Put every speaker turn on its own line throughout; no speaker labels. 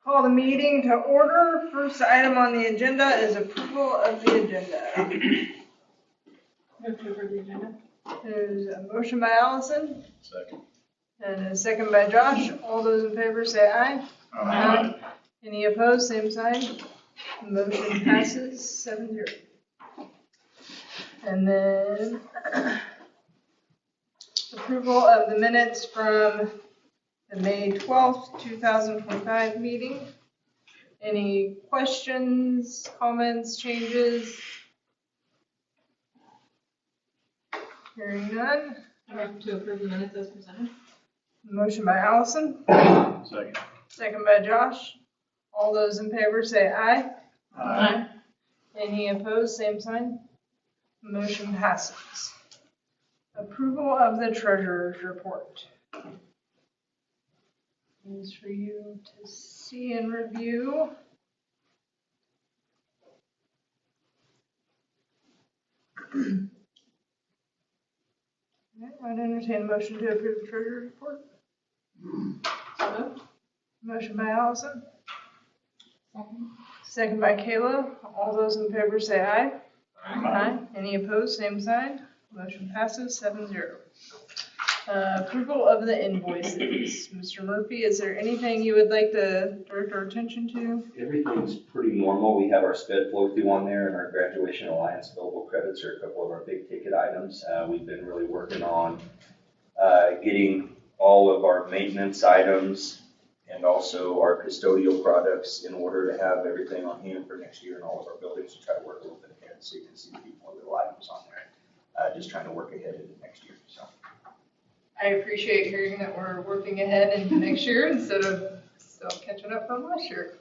Call the meeting to order. First item on the agenda is approval of the agenda.
Move to approve the agenda.
There's a motion by Allison.
Second.
And a second by Josh. All those in favor say aye.
Aye.
Any opposed, same sign. Motion passes 7-0. And then approval of the minutes from the May 12th, 2025 meeting. Any questions, comments, changes? Hearing none.
Move to approve the minutes as presented.
Motion by Allison.
Second.
Second by Josh. All those in favor say aye.
Aye.
Any opposed, same sign. Motion passes. Approval of the treasurer's report. Is for you to see and review. I'd entertain a motion to approve the treasurer's report.
So moved.
Motion by Allison.
Second.
Second by Kayla. All those in favor say aye. Aye. Any opposed, same sign. Motion passes 7-0. Approval of the invoices. Mr. Murphy, is there anything you would like to direct our attention to?
Everything's pretty normal. We have our sped flow through on there, and our graduation alliance billable credits are a couple of our big ticket items. We've been really working on getting all of our maintenance items and also our custodial products in order to have everything on hand for next year in all of our buildings to try to work a little bit ahead so you can see people little items on there. Just trying to work ahead into next year. So.
I appreciate hearing that we're working ahead into next year instead of still catching up from last year.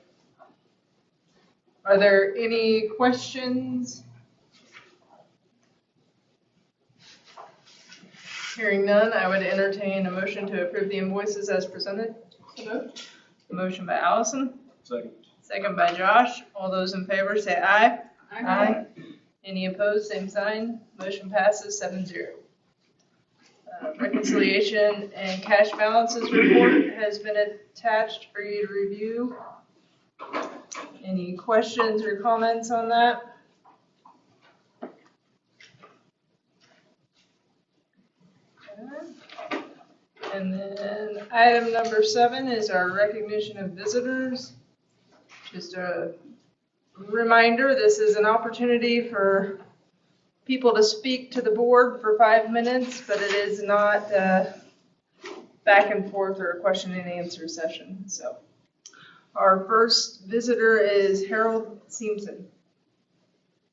Are there any questions? Hearing none, I would entertain a motion to approve the invoices as presented.
So moved.
Motion by Allison.
Second.
Second by Josh. All those in favor say aye.
Aye.
Any opposed, same sign. Motion passes 7-0. Reconciliation and cash balances report has been attached for you to review. Any questions or comments on that? And then item number 7 is our recognition of visitors. Just a reminder, this is an opportunity for people to speak to the board for 5 minutes, but it is not back and forth or a question and answer session. So our first visitor is Harold Simpson.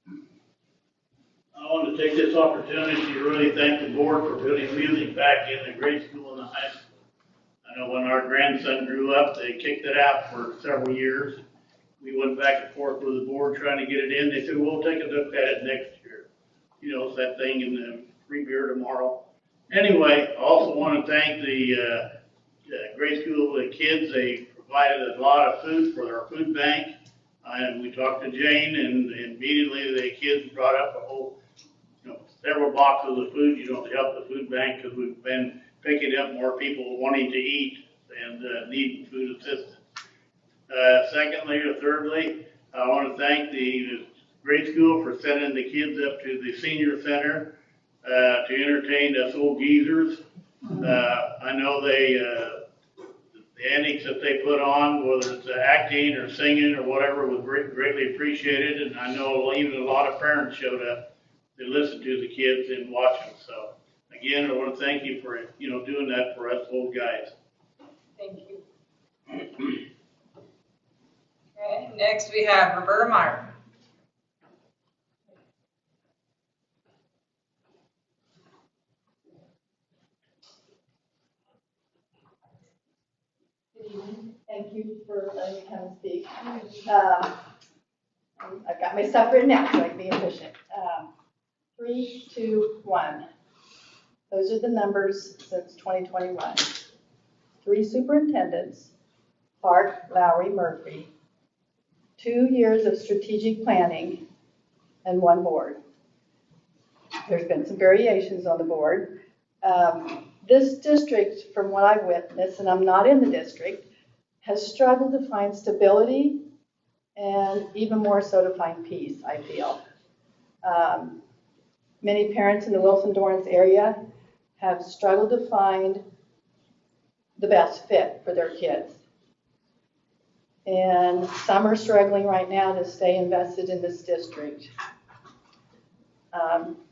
I want to take this opportunity to really thank the board for putting music back in the grade school and the high school. I know when our grandson grew up, they kicked it out for several years. We went back and forth with the board trying to get it in. They said, we'll take a look at it next year. You know, it's that thing in the free beer tomorrow. Anyway, I also want to thank the grade school kids. They provided a lot of food for our food bank. And we talked to Jane, and immediately the kids brought up a whole, several boxes of food, to help the food bank, because we've been picking up more people wanting to eat and needing food assistance. Secondly or thirdly, I want to thank the grade school for sending the kids up to the senior center to entertain us old geezers. I know the antics that they put on, whether it's acting or singing or whatever, was greatly appreciated, and I know even a lot of parents showed up to listen to the kids and watch them. So again, I want to thank you for doing that for us old guys.
Thank you. Okay, next we have Roberta Meyer.
Good evening. Thank you for letting me come and speak. I've got my stuff written out so I can be efficient. 3, 2, 1. Those are the numbers since 2021. 3 superintendents, Clark, Lowry, Murphy. 2 years of strategic planning and 1 board. There's been some variations on the board. This district, from what I've witnessed, and I'm not in the district, has struggled to find stability and even more so to find peace, I feel. Many parents in the Wilson-Dorrance area have struggled to find the best fit for their kids. And some are struggling right now to stay invested in this district.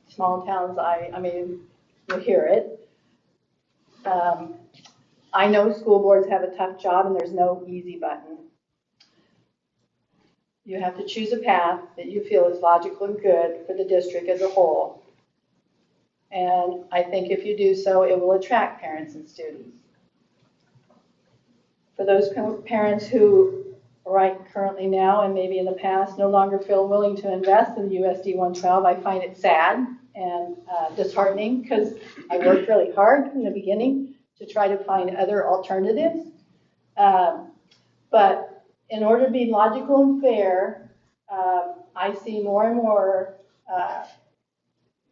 Small towns, I mean, you hear it. I know school boards have a tough job and there's no easy button. You have to choose a path that you feel is logical and good for the district as a whole. And I think if you do so, it will attract parents and students. For those parents who right currently now and maybe in the past no longer feel willing to invest in USD 112, I find it sad and disheartening because I worked really hard in the beginning to try to find other alternatives. But in order to be logical and fair, I see more and more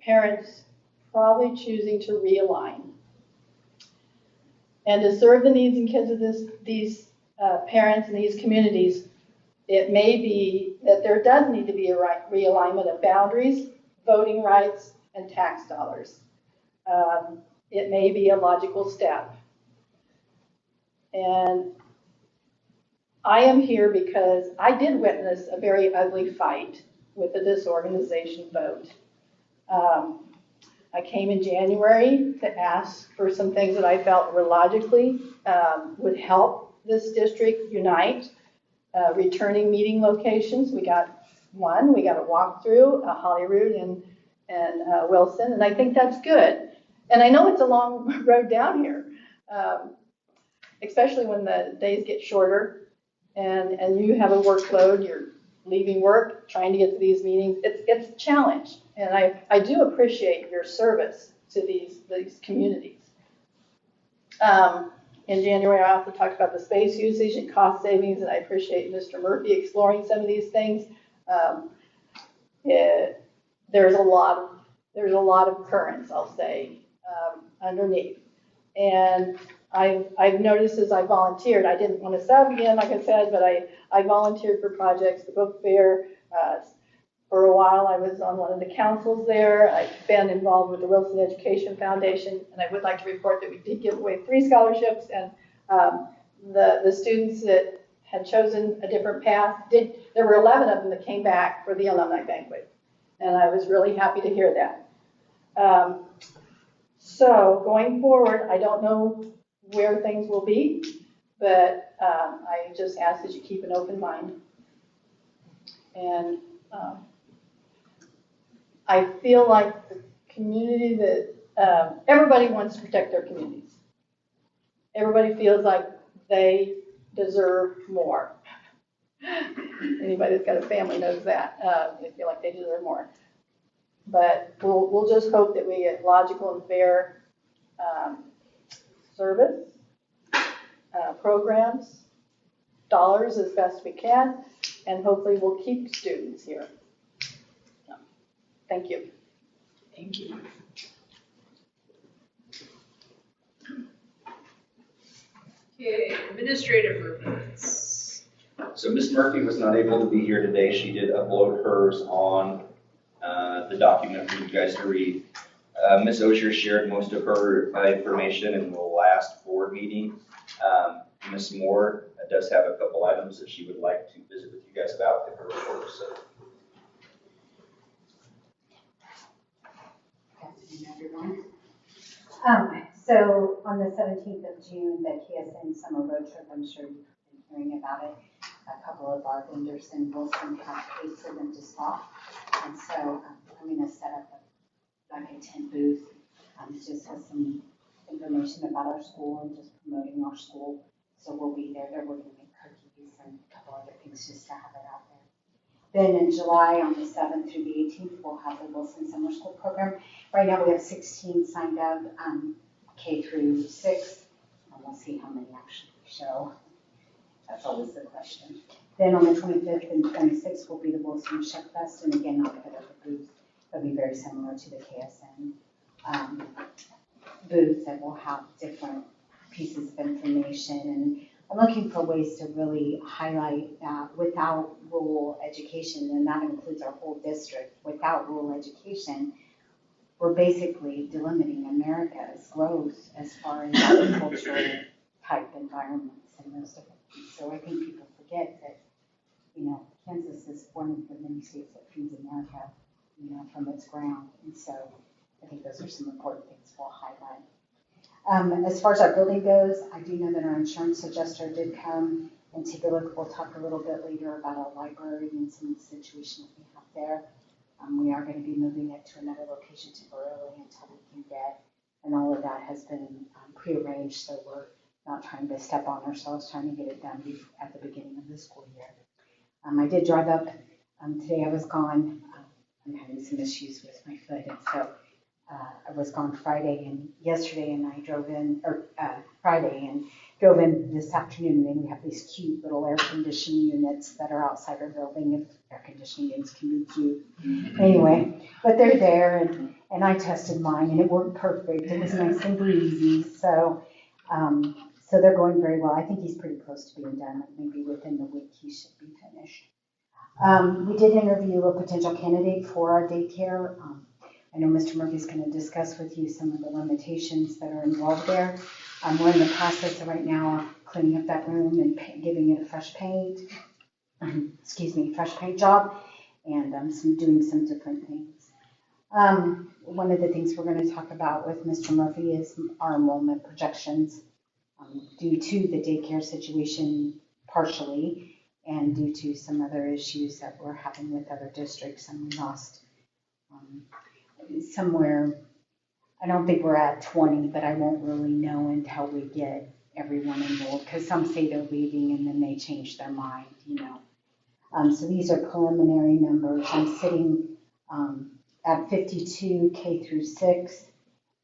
parents probably choosing to realign. And to serve the needs and kids of these parents and these communities, it may be that there does need to be a realignment of boundaries, voting rights, and tax dollars. It may be a logical step. And I am here because I did witness a very ugly fight with the disorganization vote. I came in January to ask for some things that I felt were logically would help this district unite. Returning meeting locations, we got one, we got a walkthrough, Holyrood and Wilson, and I think that's good. And I know it's a long road down here, especially when the days get shorter and you have a workload, you're leaving work, trying to get to these meetings. It's a challenge, and I do appreciate your service to these communities. In January, I also talked about the space usage and cost savings, and I appreciate Mr. Murphy exploring some of these things. There's a lot of currents, I'll say, underneath. And I've noticed as I volunteered, I didn't want to sub again, like I said, but I volunteered for projects, the book fair. For a while, I was on one of the councils there. I've been involved with the Wilson Education Foundation, and I would like to report that we did give away 3 scholarships, and the students that had chosen a different path, there were 11 of them that came back for the alumni banquet, and I was really happy to hear that. So going forward, I don't know where things will be, but I just ask that you keep an open mind. And I feel like the community that everybody wants to protect their communities. Everybody feels like they deserve more. Anybody that's got a family knows that. They feel like they deserve more. But we'll just hope that we get logical and fair service, programs, dollars as best we can, and hopefully we'll keep students here. So, thank you.
Thank you. Okay, administrative reports.
So Ms. Murphy was not able to be here today. She did upload hers on the document for you guys to read. Ms. Osher shared most of her information in the last board meeting. Ms. Moore does have a couple items that she would like to visit with you guys about in her report. So.
Good afternoon, everyone. So on the 17th of June, the KSN summer road trip, I'm sure you've been hearing about it. A couple of our vendors in Wilson have paid for them to stop. And so I'm going to set up a tent booth. Just with some information about our school and just promoting our school. So we'll be there. We're going to make cookies and a couple other things just to have it out there. Then in July, on the 7th through the 18th, we'll have the Wilson Summer School Program. Right now we have 16 signed up, K through 6, and we'll see how many actually show. That's always the question. Then on the 25th and 26th will be the Wilson Chef Fest, and again, I'll put up a booth. It'll be very similar to the KSN booth that will have different pieces of information. And I'm looking for ways to really highlight that without rural education, and that includes our whole district. Without rural education, we're basically delimiting America's growth as far as agricultural type environments and those different things. So I think people forget that, Kansas is one of the many states that feeds America, from its ground. And so I think those are some important things we'll highlight. As far as our building goes, I do know that our insurance adjuster did come and take a look. We'll talk a little bit later about our library and some of the situations we have there. We are going to be moving it to another location temporarily until we can get, and all of that has been prearranged, so we're not trying to step on ourselves, trying to get it done at the beginning of the school year. I did drive up. Today I was gone. I'm having some issues with my foot, and so I was gone Friday and yesterday, and I drove in, Friday, and drove in this afternoon, and then we have these cute little air conditioning units that are outside our building, if air conditioning units can be cute. Anyway, but they're there, and I tested mine, and it worked perfect. It was nice and breezy, so they're going very well. I think he's pretty close to being done. Maybe within the week he should be finished. We did interview a potential candidate for our daycare. I know Mr. Murphy's going to discuss with you some of the limitations that are involved there. We're in the process right now of cleaning up that room and giving it a fresh paint, fresh paint job, and doing some different things. One of the things we're going to talk about with Mr. Murphy is our enrollment projections due to the daycare situation partially, and due to some other issues that we're having with other districts, and we lost somewhere, I don't think we're at 20, but I won't really know until we get everyone enrolled, because some say they're leaving and then they change their mind, So these are preliminary numbers. I'm sitting at 52 K through 6,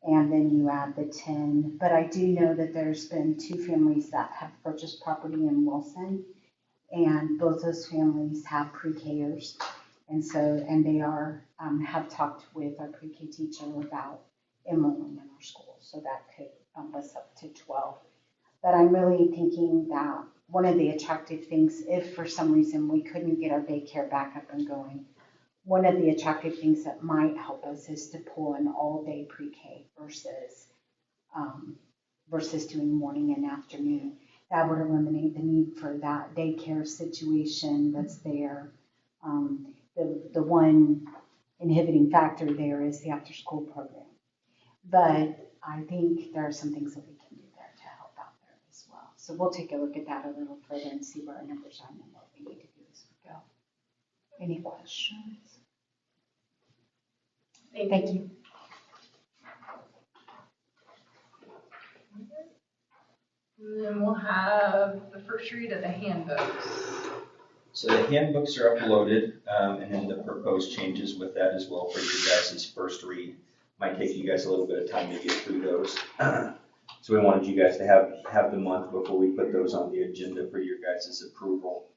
and then you add the 10. But I do know that there's been 2 families that have purchased property in Wilson, and both those families have pre-Kers. And they have talked with our pre-K teacher about enrolling in our school, so that could bump us up to 12. But I'm really thinking that one of the attractive things, if for some reason we couldn't get our daycare back up and going, one of the attractive things that might help us is to pull an all-day pre-K versus doing morning and afternoon. That would eliminate the need for that daycare situation that's there. The one inhibiting factor there is the after-school program. But I think there are some things that we can do there to help out there as well. So we'll take a look at that a little further and see where our numbers are and what we need to do as we go. Any questions? Thank you.
And then we'll have the first read of the handbooks.
So the handbooks are uploaded, and then the proposed changes with that as well for you guys' first read. Might take you guys a little bit of time to get through those. So we wanted you guys to have the month before we put those on the agenda for your guys' approval.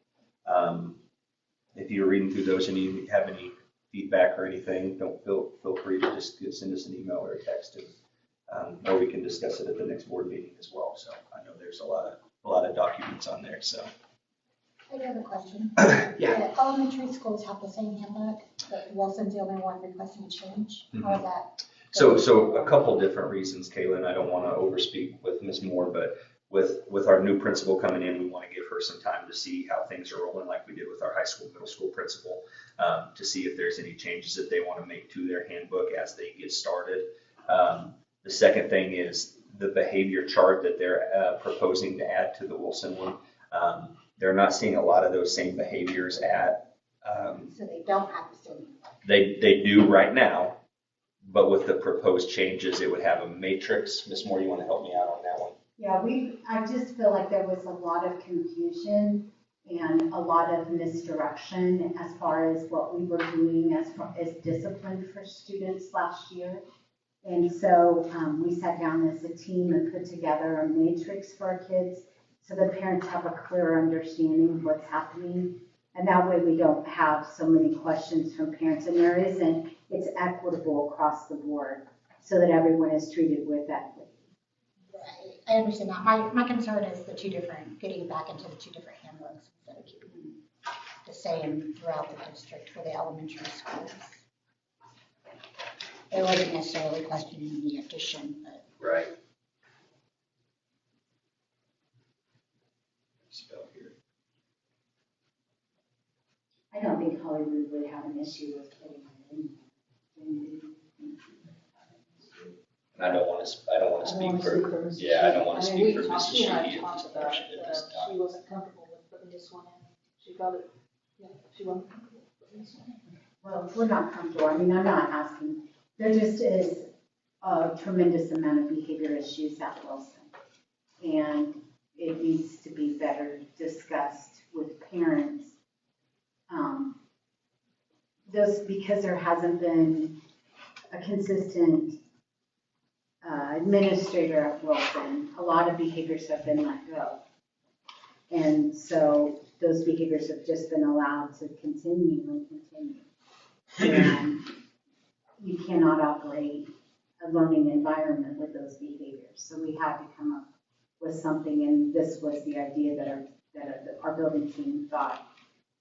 If you're reading through those and you have any feedback or anything, don't feel free to just send us an email or a text, or we can discuss it at the next board meeting as well. So I know there's a lot of documents on there. So
I have a question.
Yeah.
The elementary schools have the same handbook, but Wilson's the only one requesting a change. How is that?
So a couple different reasons, Kaylin. I don't want to overspeak with Ms. Moore, but with our new principal coming in, we want to give her some time to see how things are rolling, like we did with our high school, middle school principal, to see if there's any changes that they want to make to their handbook as they get started. The second thing is the behavior chart that they're proposing to add to the Wilson one. They're not seeing a lot of those same behaviors at.
So they don't have the same.
They do right now, but with the proposed changes, it would have a matrix. Ms. Moore, you want to help me out on that one?
Yeah, I just feel like there was a lot of confusion and a lot of misdirection as far as what we were doing as discipline for students last year. And so we sat down as a team and put together a matrix for our kids so the parents have a clear understanding of what's happening. And that way we don't have so many questions from parents, and there isn't, it's equitable across the board so that everyone is treated with equity.
Right, I understand that. My concern is the two different, getting back into the two different handbooks instead of keeping the same throughout the district for the elementary schools. It wasn't necessarily questioning the addition, but.
Right. Spell here.
I don't think Hollywood would have an issue with putting it in.
And I don't want to speak for, yeah, I don't want to speak for Mrs.
She and I
Sheedy
talked about
at
it,
this time.
she wasn't comfortable with putting this one in. She felt it, yeah, she wasn't comfortable with putting this one in.
Well, we're not comfortable. I mean, I'm not asking. There just is a tremendous amount of behavior issues at Wilson. And it needs to be better discussed with parents. Because there hasn't been a consistent administrator at Wilson, a lot of behaviors have been let go. And so those behaviors have just been allowed to continue and continue. And you cannot operate a learning environment with those behaviors. So we had to come up with something, and this was the idea that our building team thought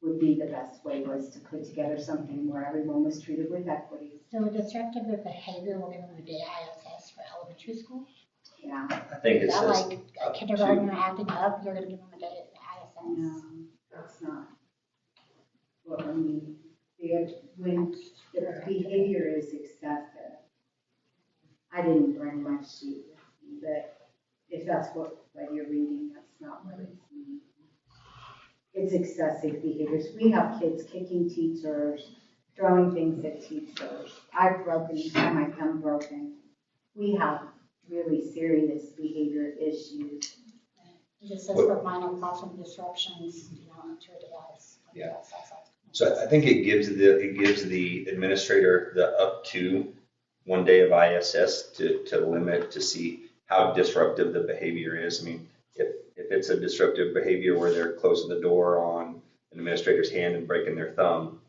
would be the best way, was to put together something where everyone was treated with equity.
So disruptive behavior, we're going to do ISS for elementary school?
Yeah.
I think it
Is that
says
like a kindergartner acting up, you're going to give them a day at ISS?
No, that's not what I mean. When the behavior is excessive, I didn't bring my sheet with me, but if that's what you're reading, that's not what it's meaning. It's excessive behaviors. We have kids kicking teachers, throwing things at teachers. I've had my thumb broken. We have really serious behavior issues.
It just says for minor classroom disruptions, to a device.
Yeah. So I think it gives the administrator the up to 1 day of ISS to limit, to see how disruptive the behavior is. I mean, if it's a disruptive behavior where they're closing the door on an administrator's hand and breaking their thumb,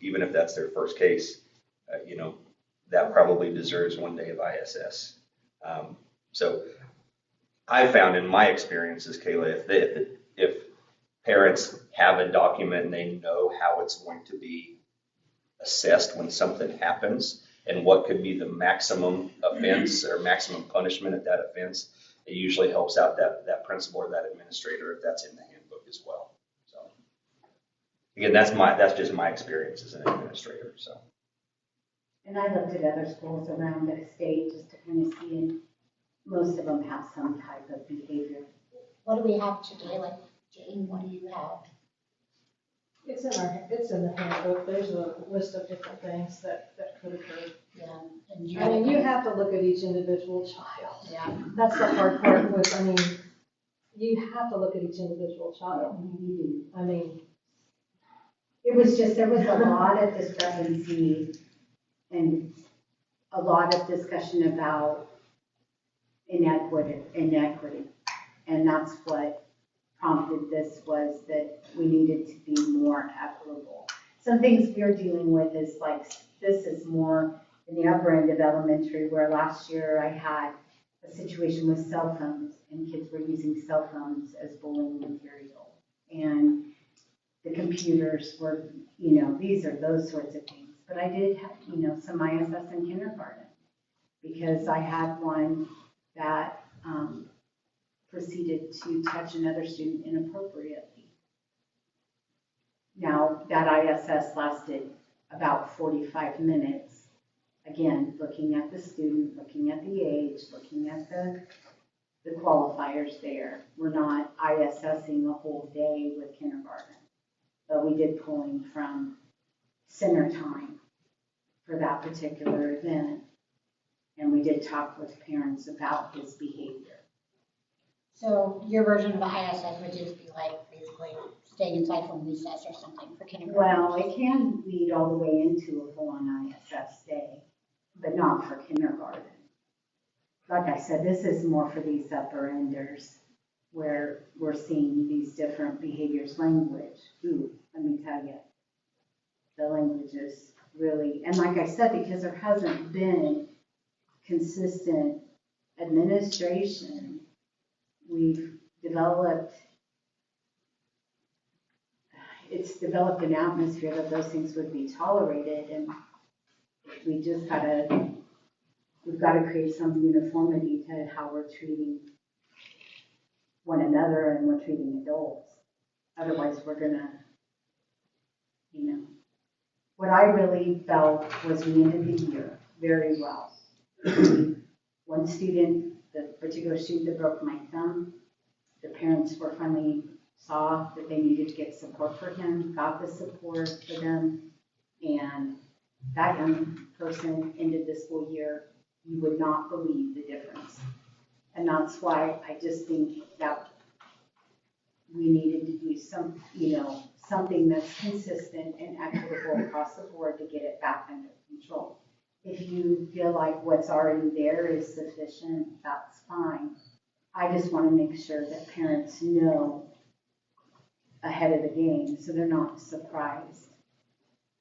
even if that's their first case, that probably deserves 1 day of ISS. So I found in my experiences, Kayla, if parents have a document and they know how it's going to be assessed when something happens and what could be the maximum offense or maximum punishment at that offense, it usually helps out that principal or that administrator if that's in the handbook as well. So again, that's just my experience as an administrator. So.
And I looked at other schools around the state just to kind of see, and most of them have some type of behavior.
What do we have today? Like, Jane, what do you have?
It's in the handbook, there's a list of different things that could occur.
Yeah. And you
I mean, you have to look at each individual child.
Yeah.
That's the hard part with, you have to look at each individual child. I mean,
It was just, there was a lot of discrepancy and a lot of discussion about inequity. And that's what prompted this, was that we needed to be more equitable. Some things we're dealing with is like, this is more in the upper end of elementary, where last year I had a situation with cell phones, and kids were using cell phones as bullying material. And the computers were, these are those sorts of things. But I did have, some ISS in kindergarten, because I had one that proceeded to touch another student inappropriately. Now, that ISS lasted about 45 minutes. Again, looking at the student, looking at the age, looking at the qualifiers there. We're not ISSing a whole day with kindergarten, but we did pulling from center time for that particular event. And we did talk with parents about his behavior.
So your version of the ISS would just be like basically staying inside from recess or something for kindergarten?
Well, it can lead all the way into a full-on ISS day, but not for kindergarten. Like I said, this is more for these upper enders. where we're seeing these different behaviors. Language, ooh, let me tell you, the language is really, and like I said, because there hasn't been consistent administration, we've it's developed an atmosphere that those things would be tolerated, and we've got to create some uniformity to how we're treating one another and we're treating adults. Otherwise, we're gonna, what I really felt was we ended the year very well. One student, the particular student that broke my thumb, the parents finally saw that they needed to get support for him, got the support for them, and that young person ended the school year. You would not believe the difference. And that's why I just think that we needed to do something that's consistent and equitable across the board to get it back under control. If you feel like what's already there is sufficient, that's fine. I just want to make sure that parents know ahead of the game so they're not surprised.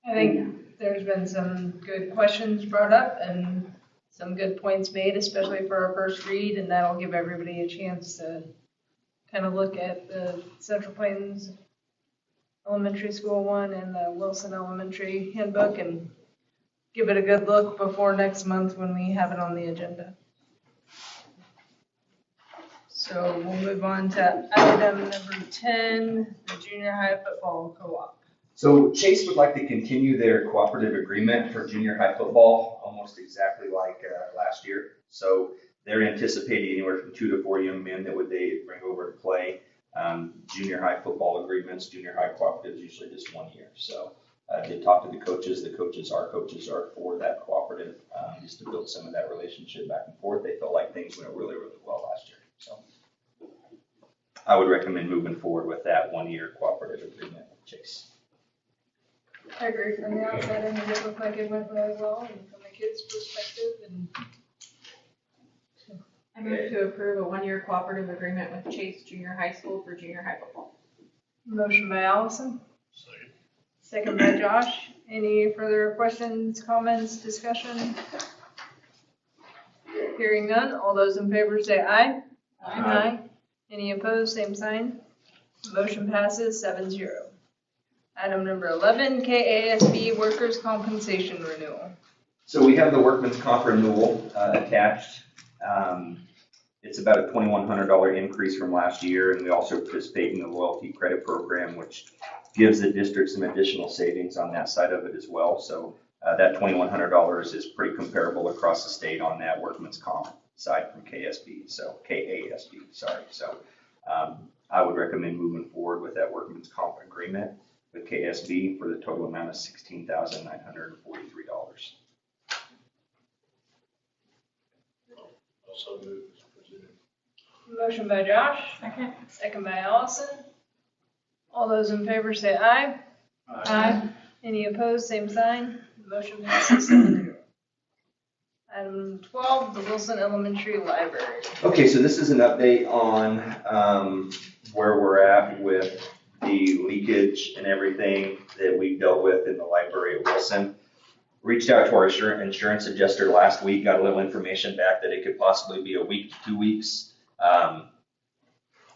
I think there's been some good questions brought up and some good points made, especially for our first read, and that'll give everybody a chance to kind of look at the Central Plains Elementary School one and the Wilson Elementary Handbook and give it a good look before next month when we have it on the agenda. So we'll move on to item number 10, the junior high football co-op.
So Chase would like to continue their cooperative agreement for junior high football, almost exactly like last year. So they're anticipating anywhere from 2 to 4 young men that they bring over to play. Junior high football agreements, junior high cooperatives, usually just 1 year. So they talked to the coaches. Our coaches are for that cooperative, just to build some of that relationship back and forth. They felt like things went really, really well last year. So I would recommend moving forward with that 1 year cooperative agreement with Chase.
I agree. From the outside, I think it looked like it went really well, and from the kids' perspective. And
I move to approve a 1 year cooperative agreement with Chase Junior High School for junior high football.
Motion by Allison. Second by Josh. Any further questions, comments, discussion? Hearing none. All those in favor say aye. Aye. Any opposed, same sign. Motion passes 7-0. Item number 11, KASB workers' compensation renewal.
So we have the workman's comp renewal attached. It's about a $2,100 increase from last year, and we also participate in the loyalty credit program, which gives the district some additional savings on that side of it as well. So that $2,100 is pretty comparable across the state on that workman's comp side from KASB, sorry. So I would recommend moving forward with that workman's comp agreement with KSB for the total amount of $16,943.
Also moved.
Motion by Josh.
Second.
Second by Allison. All those in favor say aye. Aye. Any opposed, same sign. Motion passes 7-0. Item 12, the Wilson Elementary Library.
Okay, so this is an update on where we're at with the leakage and everything that we dealt with in the library at Wilson. Reached out to our insurance adjuster last week, got a little information back that it could possibly be a week to 2 weeks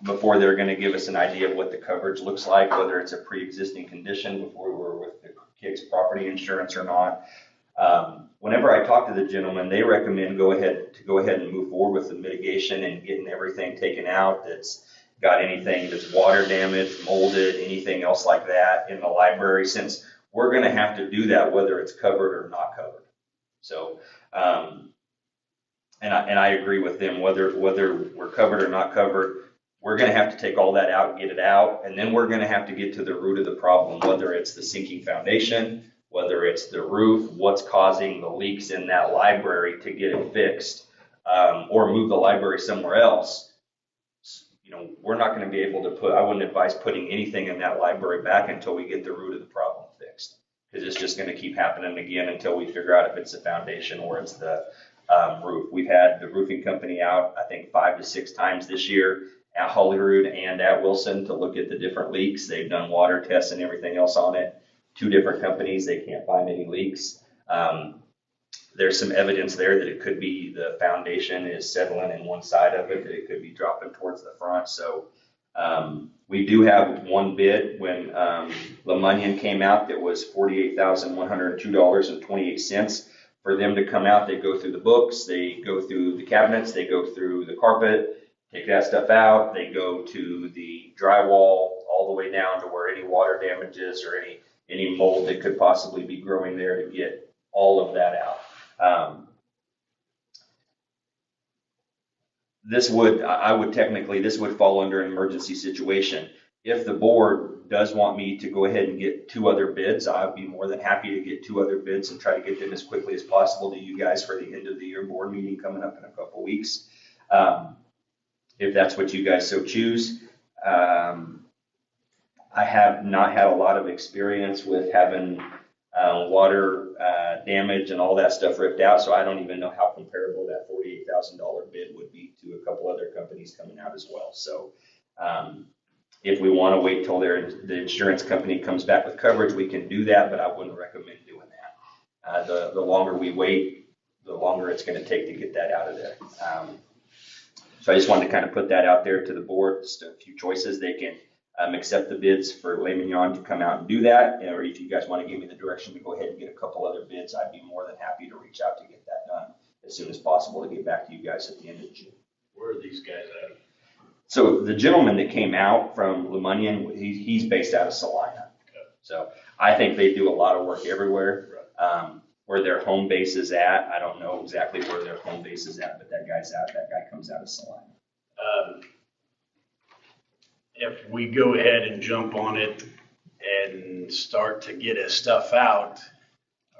before they're going to give us an idea of what the coverage looks like, whether it's a pre-existing condition before we're with the kids' property insurance or not. Whenever I talk to the gentleman, they recommend go ahead and move forward with the mitigation and getting everything taken out that's got anything that's water damaged, molded, anything else like that in the library, since we're going to have to do that whether it's covered or not covered. So, and I agree with them, whether we're covered or not covered, we're going to have to take all that out and get it out, and then we're going to have to get to the root of the problem, whether it's the sinking foundation, whether it's the roof, what's causing the leaks in that library to get it fixed, or move the library somewhere else. We're not going to be able to I wouldn't advise putting anything in that library back until we get the root of the problem fixed, because it's just going to keep happening again until we figure out if it's the foundation or it's the roof. We've had the roofing company out, I think 5 to 6 times this year, at Holyrood and at Wilson to look at the different leaks. They've done water tests and everything else on it. 2 different companies, they can't find any leaks. There's some evidence there that it could be the foundation is settling in one side of it, that it could be dropping towards the front. So we do have one bid when LeMunyon came out that was $48,102.28. For them to come out, they go through the books, they go through the cabinets, they go through the carpet, take that stuff out, they go to the drywall all the way down to where any water damages or any mold that could possibly be growing there to get all of that out. This would fall under an emergency situation. If the board does want me to go ahead and get 2 other bids, I'd be more than happy to get 2 other bids and try to get them as quickly as possible to you guys for the end of the year board meeting coming up in a couple weeks. If that's what you guys so choose. I have not had a lot of experience with having water damage and all that stuff ripped out, so I don't even know how comparable that $48,000 bid would be to a couple other companies coming out as well. So if we want to wait till the insurance company comes back with coverage, we can do that, but I wouldn't recommend doing that. The longer we wait, the longer it's going to take to get that out of there. So I just wanted to kind of put that out there to the board, just a few choices. They can accept the bids for Le Mignon to come out and do that, or if you guys want to give me the direction to go ahead and get a couple other bids, I'd be more than happy to reach out to get that done as soon as possible to get back to you guys at the end of June.
Where are these guys at?
So the gentleman that came out from LeMunyon, he's based out of Salina.
Okay.
So I think they do a lot of work everywhere. Where their home base is at, I don't know exactly where their home base is at, but that guy comes out of Salina.
If we go ahead and jump on it and start to get his stuff out,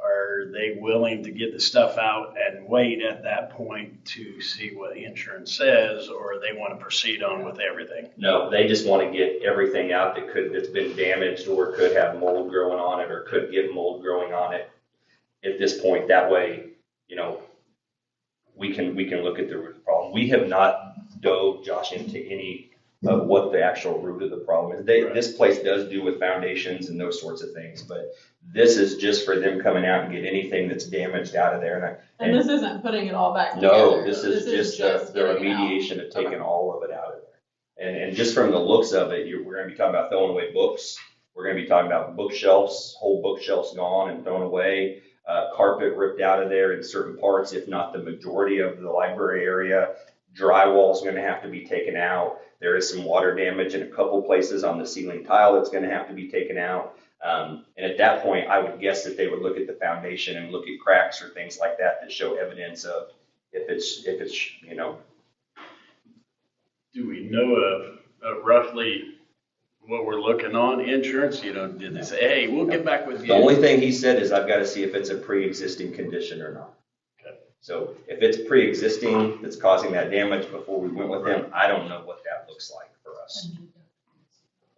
are they willing to get the stuff out and wait at that point to see what the insurance says, or they want to proceed on with everything?
No, they just want to get everything out that's been damaged or could have mold growing on it or could get mold growing on it at this point. That way, we can look at the root of the problem. We have not dove, Josh, into any of what the actual root of the problem is. This place does do with foundations and those sorts of things, but this is just for them coming out and get anything that's damaged out of there.
And this isn't putting it all back together.
No, this is just the
getting it out.
remediation of taking all of it out of there. And just from the looks of it, we're going to be talking about throwing away books. We're going to be talking about bookshelves, whole bookshelves gone and thrown away, carpet ripped out of there in certain parts, if not the majority of the library area. Drywall is going to have to be taken out. There is some water damage in a couple places on the ceiling tile that's going to have to be taken out. And at that point, I would guess that they would look at the foundation and look at cracks or things like that show evidence of if it's
Do we know of roughly what we're looking on insurance? Did they say, hey, we'll get back with you?
The only thing he said is I've got to see if it's a pre-existing condition or not.
Okay.
So if it's pre-existing that's causing that damage before we went with him, I don't know what that looks like for us.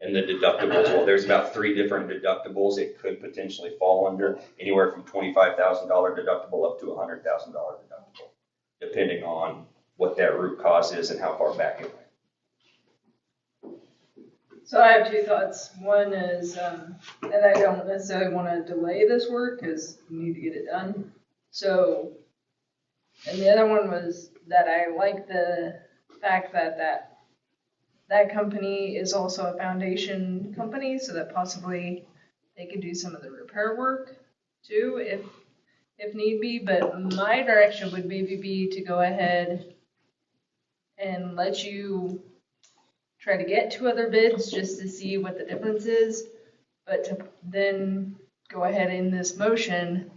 And the deductibles, well, there's about 3 different deductibles it could potentially fall under, anywhere from $25,000 deductible up to a $100,000 deductible, depending on what that root cause is and how far back it went.
So I have 2 thoughts. One is, and I don't necessarily want to delay this work because we need to get it done. So, and the other one was that I like the fact that company is also a foundation company, so that possibly they could do some of the repair work too, if need be. But my direction would maybe be to go ahead and let you try to get 2 other bids just to see what the difference is, but to then go ahead in this motion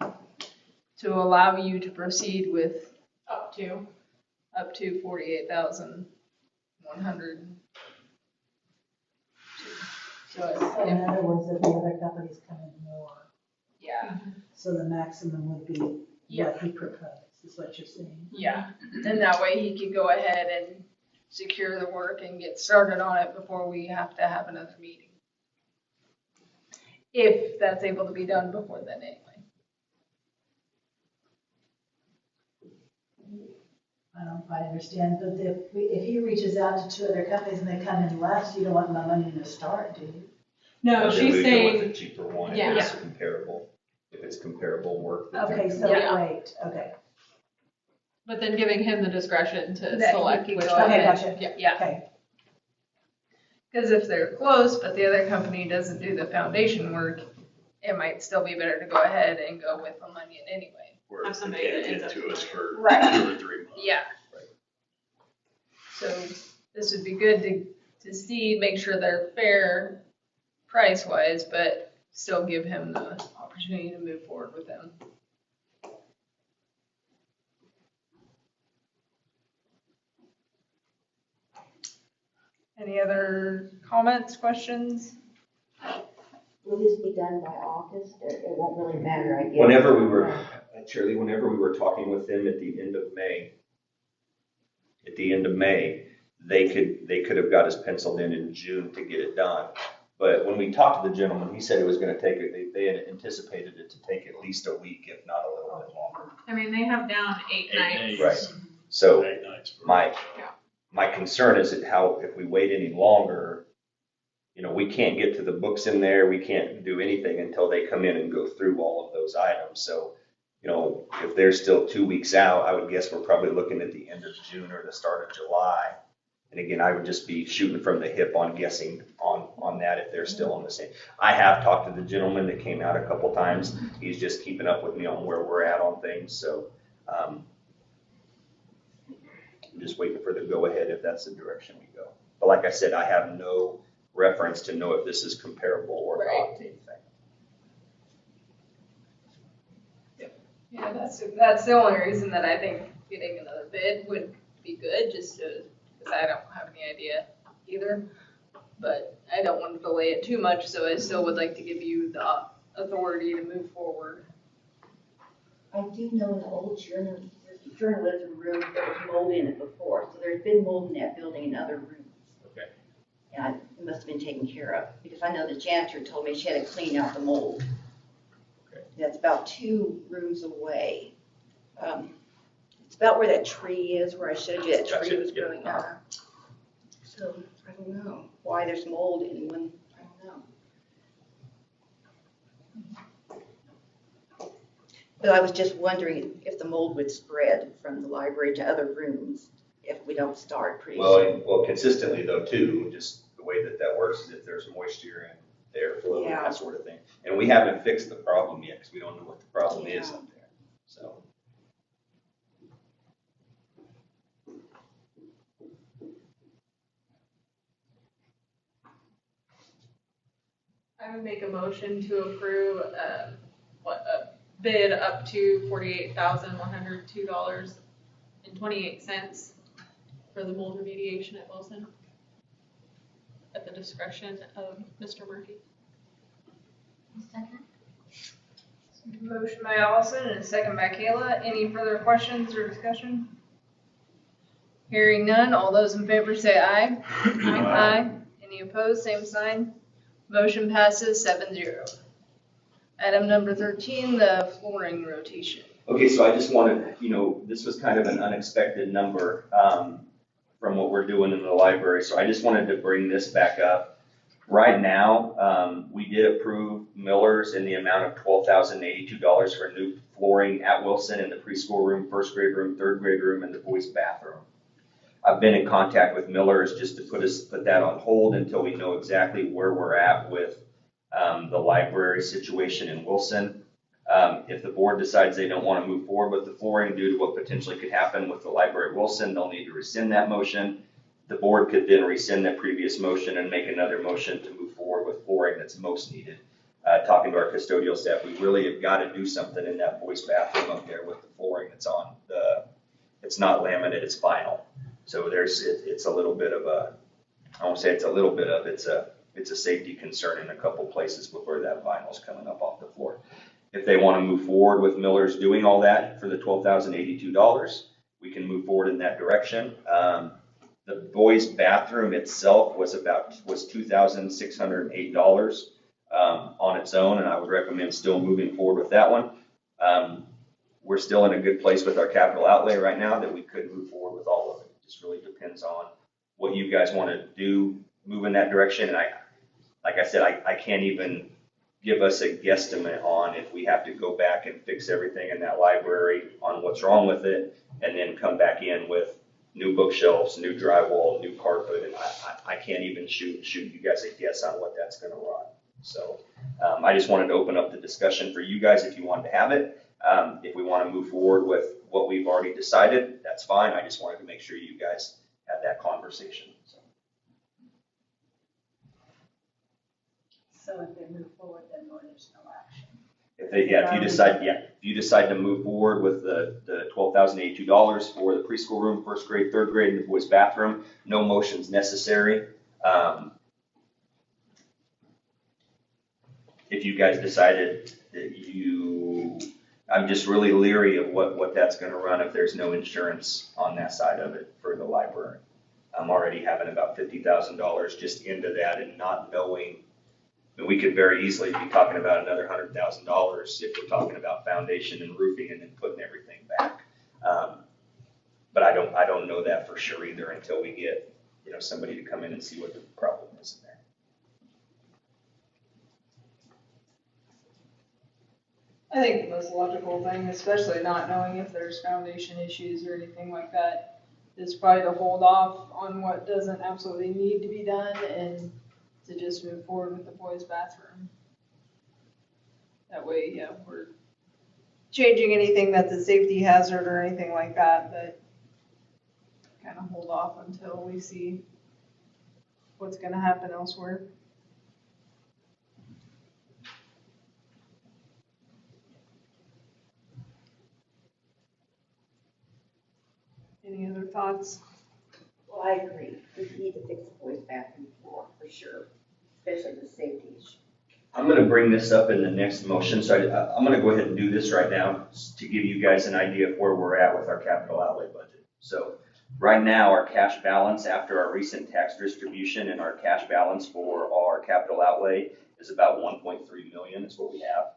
to allow you to proceed with up to $48,100. So
In other words, if the other companies come in more,
yeah,
so the maximum would be what he proposed, is what you're saying?
yeah. And that way he could go ahead and secure the work and get started on it before we have to have another meeting. If that's able to be done before then anyway.
I don't quite understand, but if he reaches out to 2 other companies and they come in less, you don't want my money to start, do you?
No,
Then
she's
we go with
saying,
the cheaper one if
yeah.
it's comparable. If it's comparable work. that they're
Okay, so
doing.
Yeah.
wait, okay,
but then giving him the discretion to
That he
select
can
which
go
one.
okay,
ahead.
gotcha.
Yeah.
Okay,
Because if they're close, but the other company doesn't do the foundation work, it might still be better to go ahead and go with the money anyway.
Where
Have
they
somebody that
can't
ends
get
up
to us
doing
for
Right.
2 or 3 months.
Yeah.
Right.
So this would be good to see, make sure they're fair price-wise, but still give him the opportunity to move forward with them. Any other comments, questions?
Will this be done by August, or it won't really matter, I guess?
Whenever we were, Shirley, whenever we were talking with them at the end of May, they could have got us penciled in June to get it done. But when we talked to the gentleman, he said it was gonna take, they had anticipated it to take at least a week, if not a little bit longer.
I mean, they have down 8
8
nights.
days.
Right. So
8 nights. for-
my concern is that if we wait any longer, we can't get to the books in there, we can't do anything until they come in and go through all of those items. So, if they're still 2 weeks out, I would guess we're probably looking at the end of June or the start of July. And again, I would just be shooting from the hip on guessing on that if they're still on the same. I have talked to the gentleman that came out a couple times. He's just keeping up with me on where we're at on things. So, I'm just waiting for the go-ahead if that's the direction we go. But like I said, I have no reference to know if this is comparable or not to anything.
Yeah, that's the only reason that I think getting another bid would be good, just because I don't have any idea either. But I don't want to delay it too much, so I still would like to give you the authority to move forward.
I do know in the old journalism room, there was mold in it before, so there's been mold in that building in other rooms.
Okay.
And it must have been taken care of, because I know the janitor told me she had to clean out the mold.
Okay.
That's about 2 rooms away. It's about where that tree is, where I showed you that tree
Gotcha,
was
yeah.
growing up. So, I don't know why there's mold in one, I don't know. But I was just wondering if the mold would spread from the library to other rooms if we don't start pretty soon.
Well, consistently though too, just the way that works is if there's moisture and the airflow and
Yeah.
that sort of thing. And we haven't fixed the problem yet because we don't know what the problem is
Yeah.
up there. So.
I would make a motion to approve, a bid up to $48,102.28 for the mold remediation at Wilson, at the discretion of Mr. Murphy.
Second?
Motion by Allison and a second by Kayla. Any further questions or discussion? Hearing none, all those in favor say aye. Aye. Any opposed, same sign. Motion passes 7-0. Item number 13, the flooring rotation.
Okay, so I just wanted, this was kind of an unexpected number from what we're doing in the library. So I just wanted to bring this back up. Right now, we did approve Miller's in the amount of $12,082 for new flooring at Wilson in the preschool room, first grade room, third grade room, and the boys' bathroom. I've been in contact with Miller's just to put that on hold until we know exactly where we're at with the library situation in Wilson. If the board decides they don't want to move forward with the flooring due to what potentially could happen with the library at Wilson, they'll need to rescind that motion. The board could then rescind that previous motion and make another motion to move forward with flooring that's most needed. Talking to our custodial staff, we really have got to do something in that boys' bathroom up there with the flooring that's on it's not laminate, it's vinyl. So it's a little bit of I won't say it's a little bit of, it's a safety concern in a couple places with where that vinyl's coming up off the floor. If they want to move forward with Miller's doing all that for the $12,082, we can move forward in that direction. The boys' bathroom itself was $2,608 on its own, and I would recommend still moving forward with that one. we're still in a good place with our capital outlay right now that we could move forward with all of it. It just really depends on what you guys want to do, move in that direction. And like I said, I can't even give us a guesstimate on if we have to go back and fix everything in that library on what's wrong with it, and then come back in with new bookshelves, new drywall, new carpet, and I can't even shoot you guys a guess on what that's going to run. So I just wanted to open up the discussion for you guys if you wanted to have it. If we want to move forward with what we've already decided, that's fine. I just wanted to make sure you guys had that conversation.
So if they move forward, then there's no action.
If you decide to move forward with the $12,082 for the preschool room, first grade, third grade, and the boys' bathroom, no motion's necessary. If you guys decided that I'm just really leery of what that's going to run if there's no insurance on that side of it for the library. I'm already having about $50,000 just into that and not knowing. I mean, we could very easily be talking about another $100,000 if we're talking about foundation and roofing and then putting everything back. But I don't know that for sure either until we get somebody to come in and see what the problem is in there.
I think the most logical thing, especially not knowing if there's foundation issues or anything like that, is probably to hold off on what doesn't absolutely need to be done and to just move forward with the boys' bathroom. That way, we're changing anything that's a safety hazard or anything like that, but kind of hold off until we see what's going to happen elsewhere. Any other thoughts?
Well, I agree. We need to fix the boys' bathroom floor for sure, especially the safety issue.
I'm going to bring this up in the next motion, so I'm going to go ahead and do this right now to give you guys an idea of where we're at with our capital outlay budget. So right now, our cash balance after our recent tax distribution and our cash balance for our capital outlay is about 1.3 million is what we have.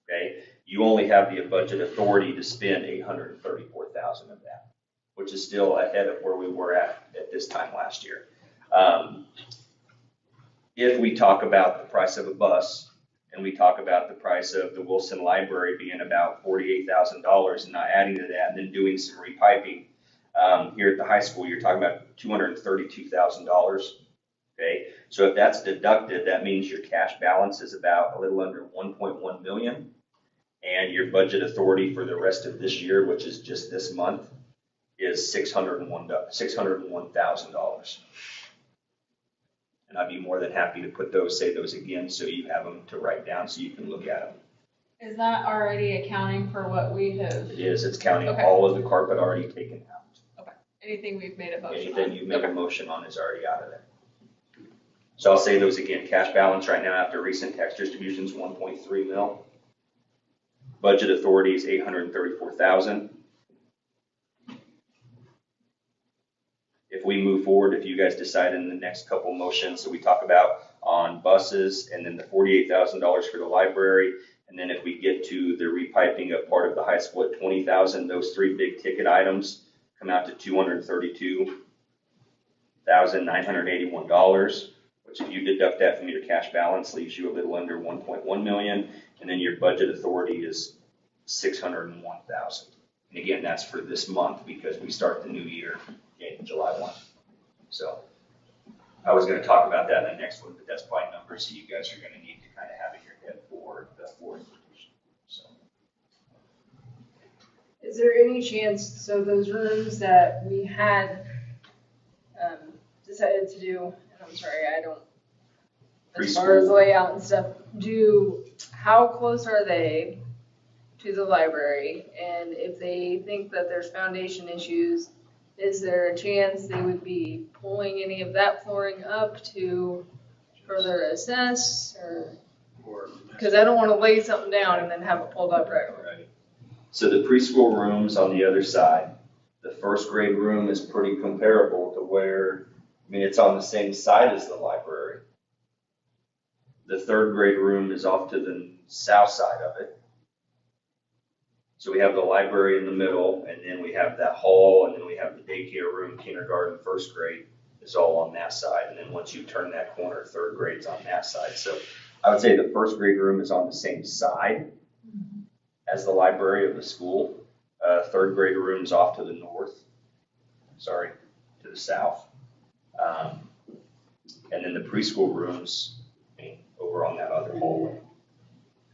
Okay, you only have the budget authority to spend 834,000 of that, which is still ahead of where we were at this time last year. If we talk about the price of a bus and we talk about the price of the Wilson Library being about $48,000 and not adding to that and then doing some repiping here at the high school, you're talking about $232,000. Okay, so if that's deducted, that means your cash balance is about a little under 1.1 million, and your budget authority for the rest of this year, which is just this month, is $601,000. And I'd be more than happy to say those again so you have them to write down so you can look at them.
Is that already accounting for what we have?
It is, it's counting
Okay.
all of the carpet already taken out.
Okay. Anything we've made a motion on?
Anything you've made a motion on is already out of there. So I'll say those again. Cash balance right now after recent tax distributions, 1.3 mil. Budget authority is 834,000. If we move forward, if you guys decide in the next couple motions, so we talk about on buses and then the $48,000 for the library, and then if we get to the repiping of part of the high school at 20,000, those three big ticket items come out to $232,981, which if you deduct that from your cash balance leaves you a little under 1.1 million, and then your budget authority is 601,000. And again, that's for this month because we start the new year in July 1. So I was going to talk about that in the next one, but that's probably numbers that you guys are going to need to kind of have in your head for the fourth edition. So.
Is there any chance, so those rooms that we had decided to do, and I'm sorry, I don't, as far as layout and stuff, how close are they to the library? And if they think that there's foundation issues, is there a chance they would be pulling any of that flooring up to further assess, or because I don't want to lay something down and then have it pulled up right away.
Right. So the preschool room's on the other side. The first grade room is pretty comparable to where, it's on the same side as the library. The third grade room is off to the south side of it. So we have the library in the middle, and then we have that hall, and then we have the daycare room, kindergarten, first grade is all on that side. And then once you turn that corner, third grade's on that side. So I would say the first grade room is on the same side as the library of the school. Third grade room's off to the north, to the south. And then the preschool rooms, over on that other hallway.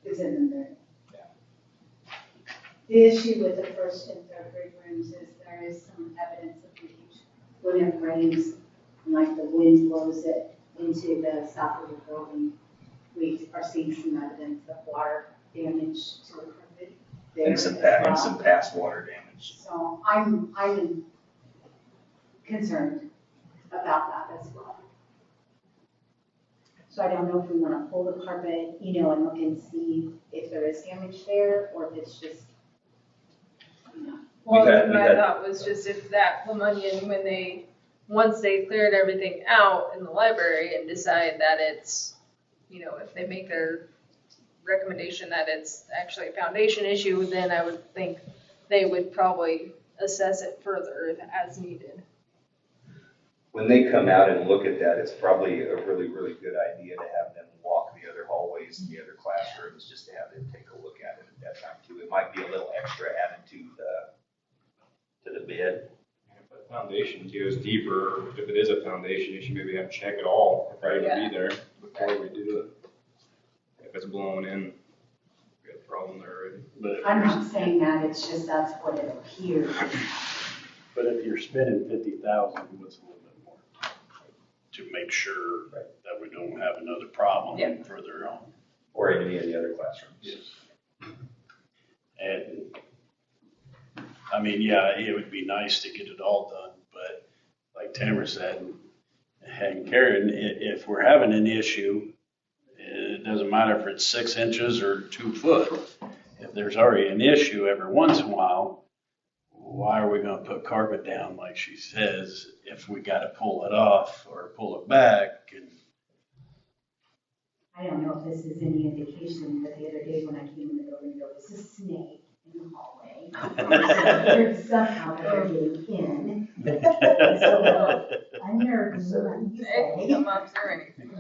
Is in there.
Yeah.
The issue with the first and third grade rooms is there is some evidence of leakage. When it rains, and like the wind blows it into the south of the building, we are seeing some evidence of water damage to the carpet there
And
as
some
well.
past water damage.
So I'm concerned about that as well. So I don't know if we want to pull the carpet, and look and see if there is damage there, or if it's just,
Well,
We've had-
my thought was just if that Plumonian, once they cleared everything out in the library and decide that it's, if they make their recommendation that it's actually a foundation issue, then I would think they would probably assess it further if as needed.
When they come out and look at that, it's probably a really, really good idea to have them walk the other hallways and the other classrooms, just to have them take a look at it at that time too. It might be a little extra added to the bid.
If the foundation goes deeper, if it is a foundation issue, maybe have to check it all, if they're gonna be there before we do it. If it's blowing in, we have a problem there already.
But
I'm not saying that, it's just that's what it appears.
But if you're spending 50,000, what's a little bit more? To make sure that we don't have another problem
Yeah.
further on.
Or in any of the other classrooms.
Yes. And, I mean, yeah, it would be nice to get it all done, but like Tamara said, and Karen, if we're having an issue, it doesn't matter if it's 6 inches or 2 foot. If there's already an issue every once in a while, why are we gonna put carpet down, like she says, if we gotta pull it off or pull it back? And
I don't know if this is any indication, but the other day when I came in the building, there was a snake in the hallway. So somehow they're getting in. So I'm nervous, what you
Anything
say.
come up or anything.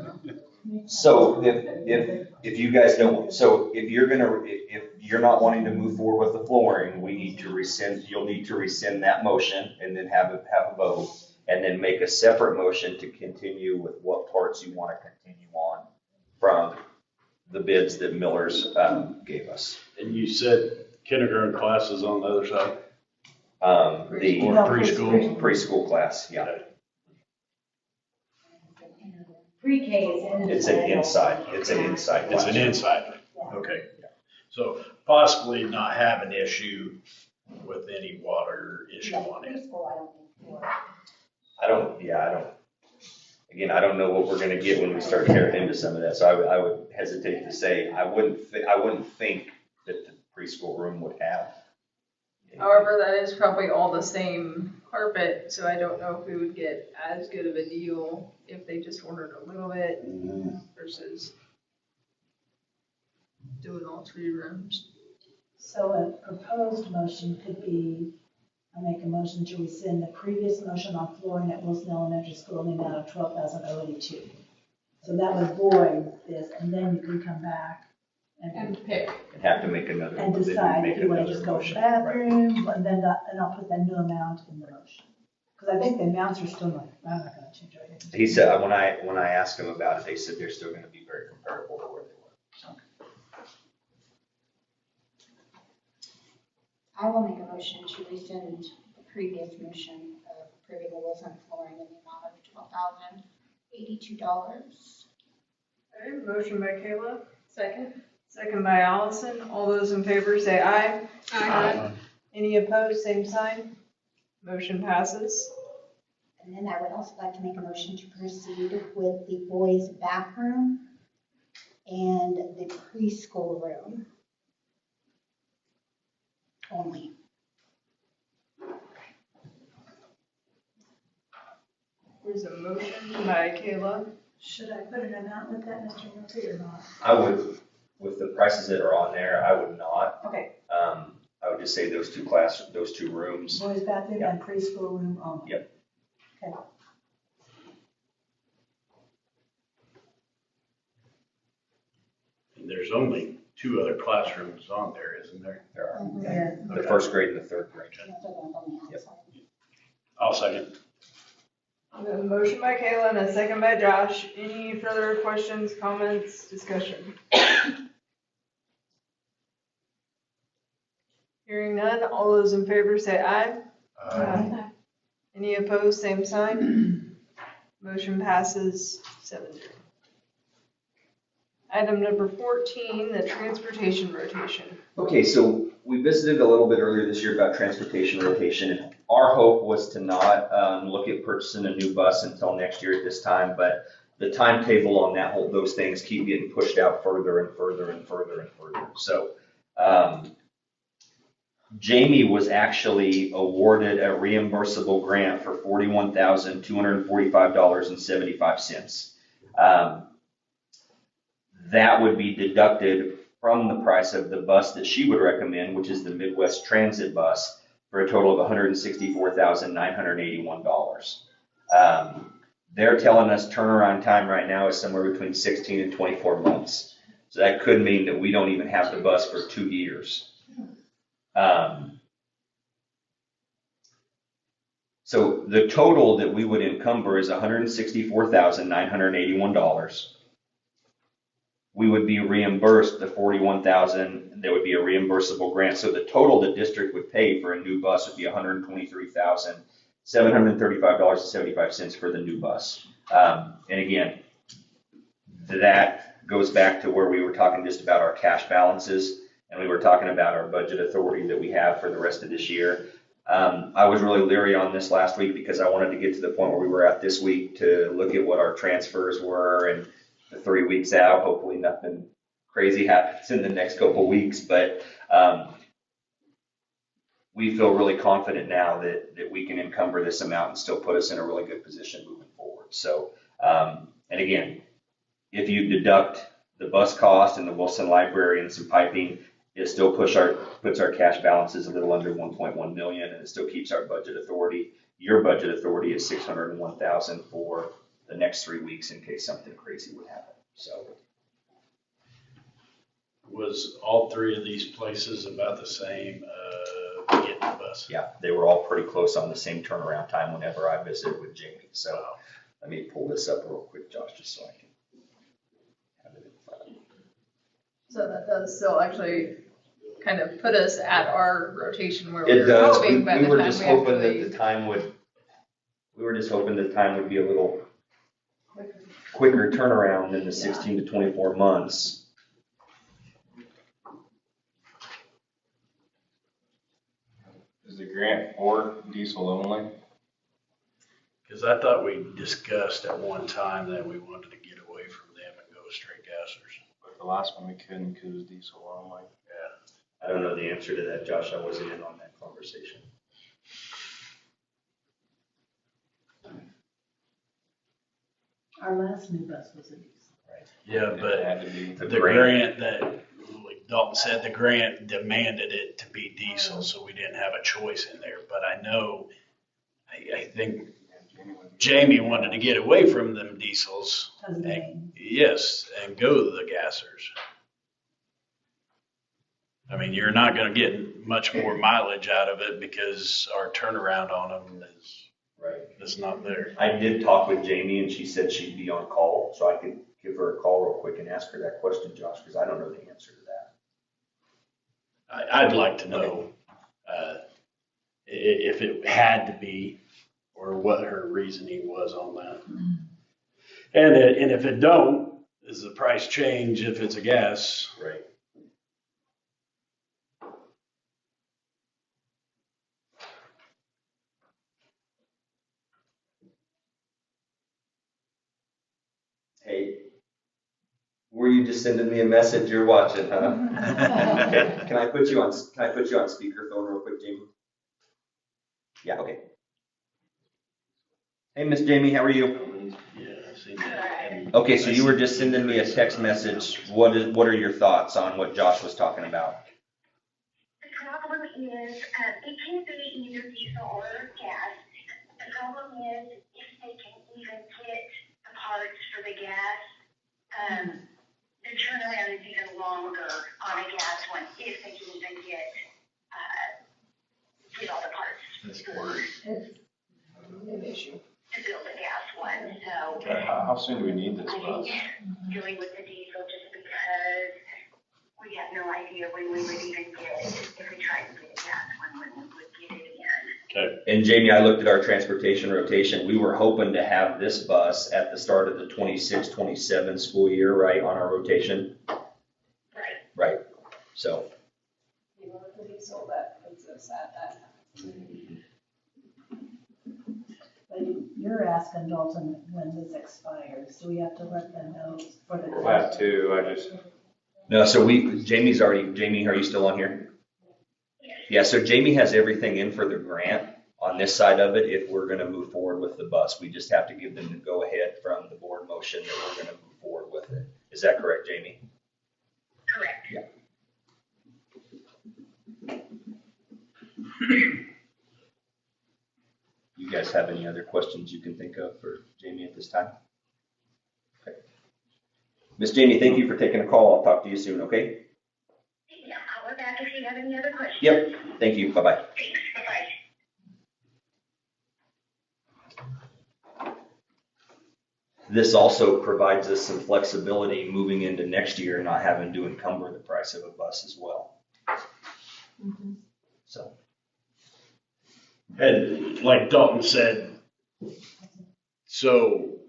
So if you guys don't, so if you're not wanting to move forward with the flooring, you'll need to rescind that motion and then have a vote. And then make a separate motion to continue with what parts you want to continue on from the bids that Miller's gave us.
And you said kindergarten classes on the other side?
The
Or preschool?
preschool class, yeah.
Okay.
Pre-K is in.
It's an inside
It's
class.
an inside, okay. So possibly not have an issue with any water issue on it.
Preschool, I don't think.
I don't know what we're gonna get when we start tearing into some of that, so I would hesitate to say, I wouldn't think that the preschool room would have.
However, that is probably all the same carpet, so I don't know if we would get as good of a deal if they just ordered a little bit versus doing all 3 rooms.
So a proposed motion could be, I make a motion to rescind the previous motion on flooring at Wilson Elementary School in the amount of $12,082. So that would void this, and then you can come back and
pick.
And have to make another.
and decide if you want to just go to the bathroom, and then and I'll put that new amount in the motion. Because I think the amounts are still not, I'm not gonna change it.
He said, when I asked him about it, they said they're still gonna be very comparable to where they were, so.
I will make a motion to rescind the previous motion of approving the Wilson flooring in the amount of $12,082.
Okay, motion by Kayla, second by Allison. All those in favor say aye.
Aye.
Any opposed, same sign. Motion passes.
And then I would also like to make a motion to proceed with the boys' bathroom and the preschool room only.
There's a motion by Kayla.
Should I put an amount with that, Mr. Murphy, or not?
I would, with the prices that are on there, I would not.
Okay.
I would to say those two rooms.
Boys bathroom
Yeah.
and preschool room only.
Yep.
Okay.
And there's only 2 other classrooms on there, isn't there?
There are
Yeah.
the first grade and the third grade. Yep.
I'll second.
A motion by Kayla and a second by Josh. Any further questions, comments, discussion? Hearing none, all those in favor say aye. Aye. Any opposed, same sign. Motion passes 7-0. Item number 14, the transportation rotation.
Okay, so we visited a little bit earlier this year about transportation rotation. Our hope was to not look at purchasing a new bus until next year at this time, but the timetable on those things keep getting pushed out further and further and further and further. So Jamie was actually awarded a reimbursable grant for $41,245.75. That would be deducted from the price of the bus that she would recommend, which is the Midwest Transit bus, for a total of $164,981. They're telling us turnaround time right now is somewhere between 16 and 24 months. So that could mean that we don't even have the bus for 2 years. So the total that we would encumber is $164,981. We would be reimbursed the $41,000. There would be a reimbursable grant. So the total the district would pay for a new bus would be $123,735.75 for the new bus. And again, that goes back to where we were talking just about our cash balances, and we were talking about our budget authority that we have for the rest of this year. I was really leery on this last week because I wanted to get to the point where we were at this week to look at what our transfers were, and the 3 weeks out, hopefully nothing crazy happens in the next couple of weeks, but we feel really confident now that we can encumber this amount and still put us in a really good position moving forward. So, and again, if you deduct the bus cost and the Wilson Library and some piping, it still puts our cash balances a little under 1.1 million, and it still keeps our budget authority. Your budget authority is 601,000 for the next 3 weeks in case something crazy would happen. So,
Was all 3 of these places about the same, getting the bus?
yeah, they were all pretty close on the same turnaround time whenever I visited with Jamie. So let me pull this up real quick, Josh, just so I can have it in front of me.
So that does still actually kind of put us at our rotation where
It
we're
does.
hoping by
We
the
were
time
just
we
hoping
actually.
that the time would be a little quicker turnaround than the 16 to 24 months.
Is the grant for diesel only?
Because I thought we discussed at one time that we wanted to get away from them and go straight gassers.
But the last one we couldn't because it was diesel only.
I don't know the answer to that, Josh. I wasn't in on that conversation.
Our last new bus was a diesel.
Yeah,
It
but
had to be.
the grant that, like Dalton said, the grant demanded it to be diesel, so we didn't have a choice in there. But I know, I think Jamie wanted to get away from them diesels.
Because of the name.
Yes, and go to the gassers. I mean, you're not gonna get much more mileage out of it because our turnaround on them is not there.
I did talk with Jamie, and she said she'd be on call, so I could give her a call real quick and ask her that question, Josh, because I don't know the answer to that.
I'd like to know, if it had to be, or what her reasoning was on that. And if it don't, does the price change if it's a gas?
Right. Hey, were you just sending me a message you're watching, huh? Can I put you on speakerphone real quick, Jamie? Yeah, okay. Hey, Miss Jamie, how are you?
Yeah, I seen that.
Okay, so you were just sending me a text message. What are your thoughts on what Josh was talking about?
The problem is, it can be either diesel or gas. The problem is if they can even get the parts for the gas, the turnaround is even longer on a gas one if they can even get all the parts.
That's worse.
It's an issue.
To build a gas one, so.
Okay, how soon do we need this
I
bus?
think dealing with the diesel just because we have no idea when we would even get, if we tried to get a gas one, when we would get it in.
Okay.
And Jamie, I looked at our transportation rotation. We were hoping to have this bus at the start of the 26-27 school year, right, on our rotation?
Right.
Right, so.
Even with the diesel, that puts us at that.
But you're asking Dalton when this expires. Do we have to let them know for the?
That too, I just,
No, so Jamie, are you still on here? Yeah, so Jamie has everything in for the grant on this side of it if we're gonna move forward with the bus. We just have to give them the go-ahead from the board motion that we're gonna move forward with it. Is that correct, Jamie?
Correct.
Yeah. You guys have any other questions you can think of for Jamie at this time? Okay. Miss Jamie, thank you for taking a call. I'll talk to you soon, okay?
Yeah, call her back if you have any other questions.
Yep, thank you, bye-bye.
Thanks, bye-bye.
This also provides us some flexibility moving into next year, not having to encumber the price of a bus as well. So.
And like Dalton said, so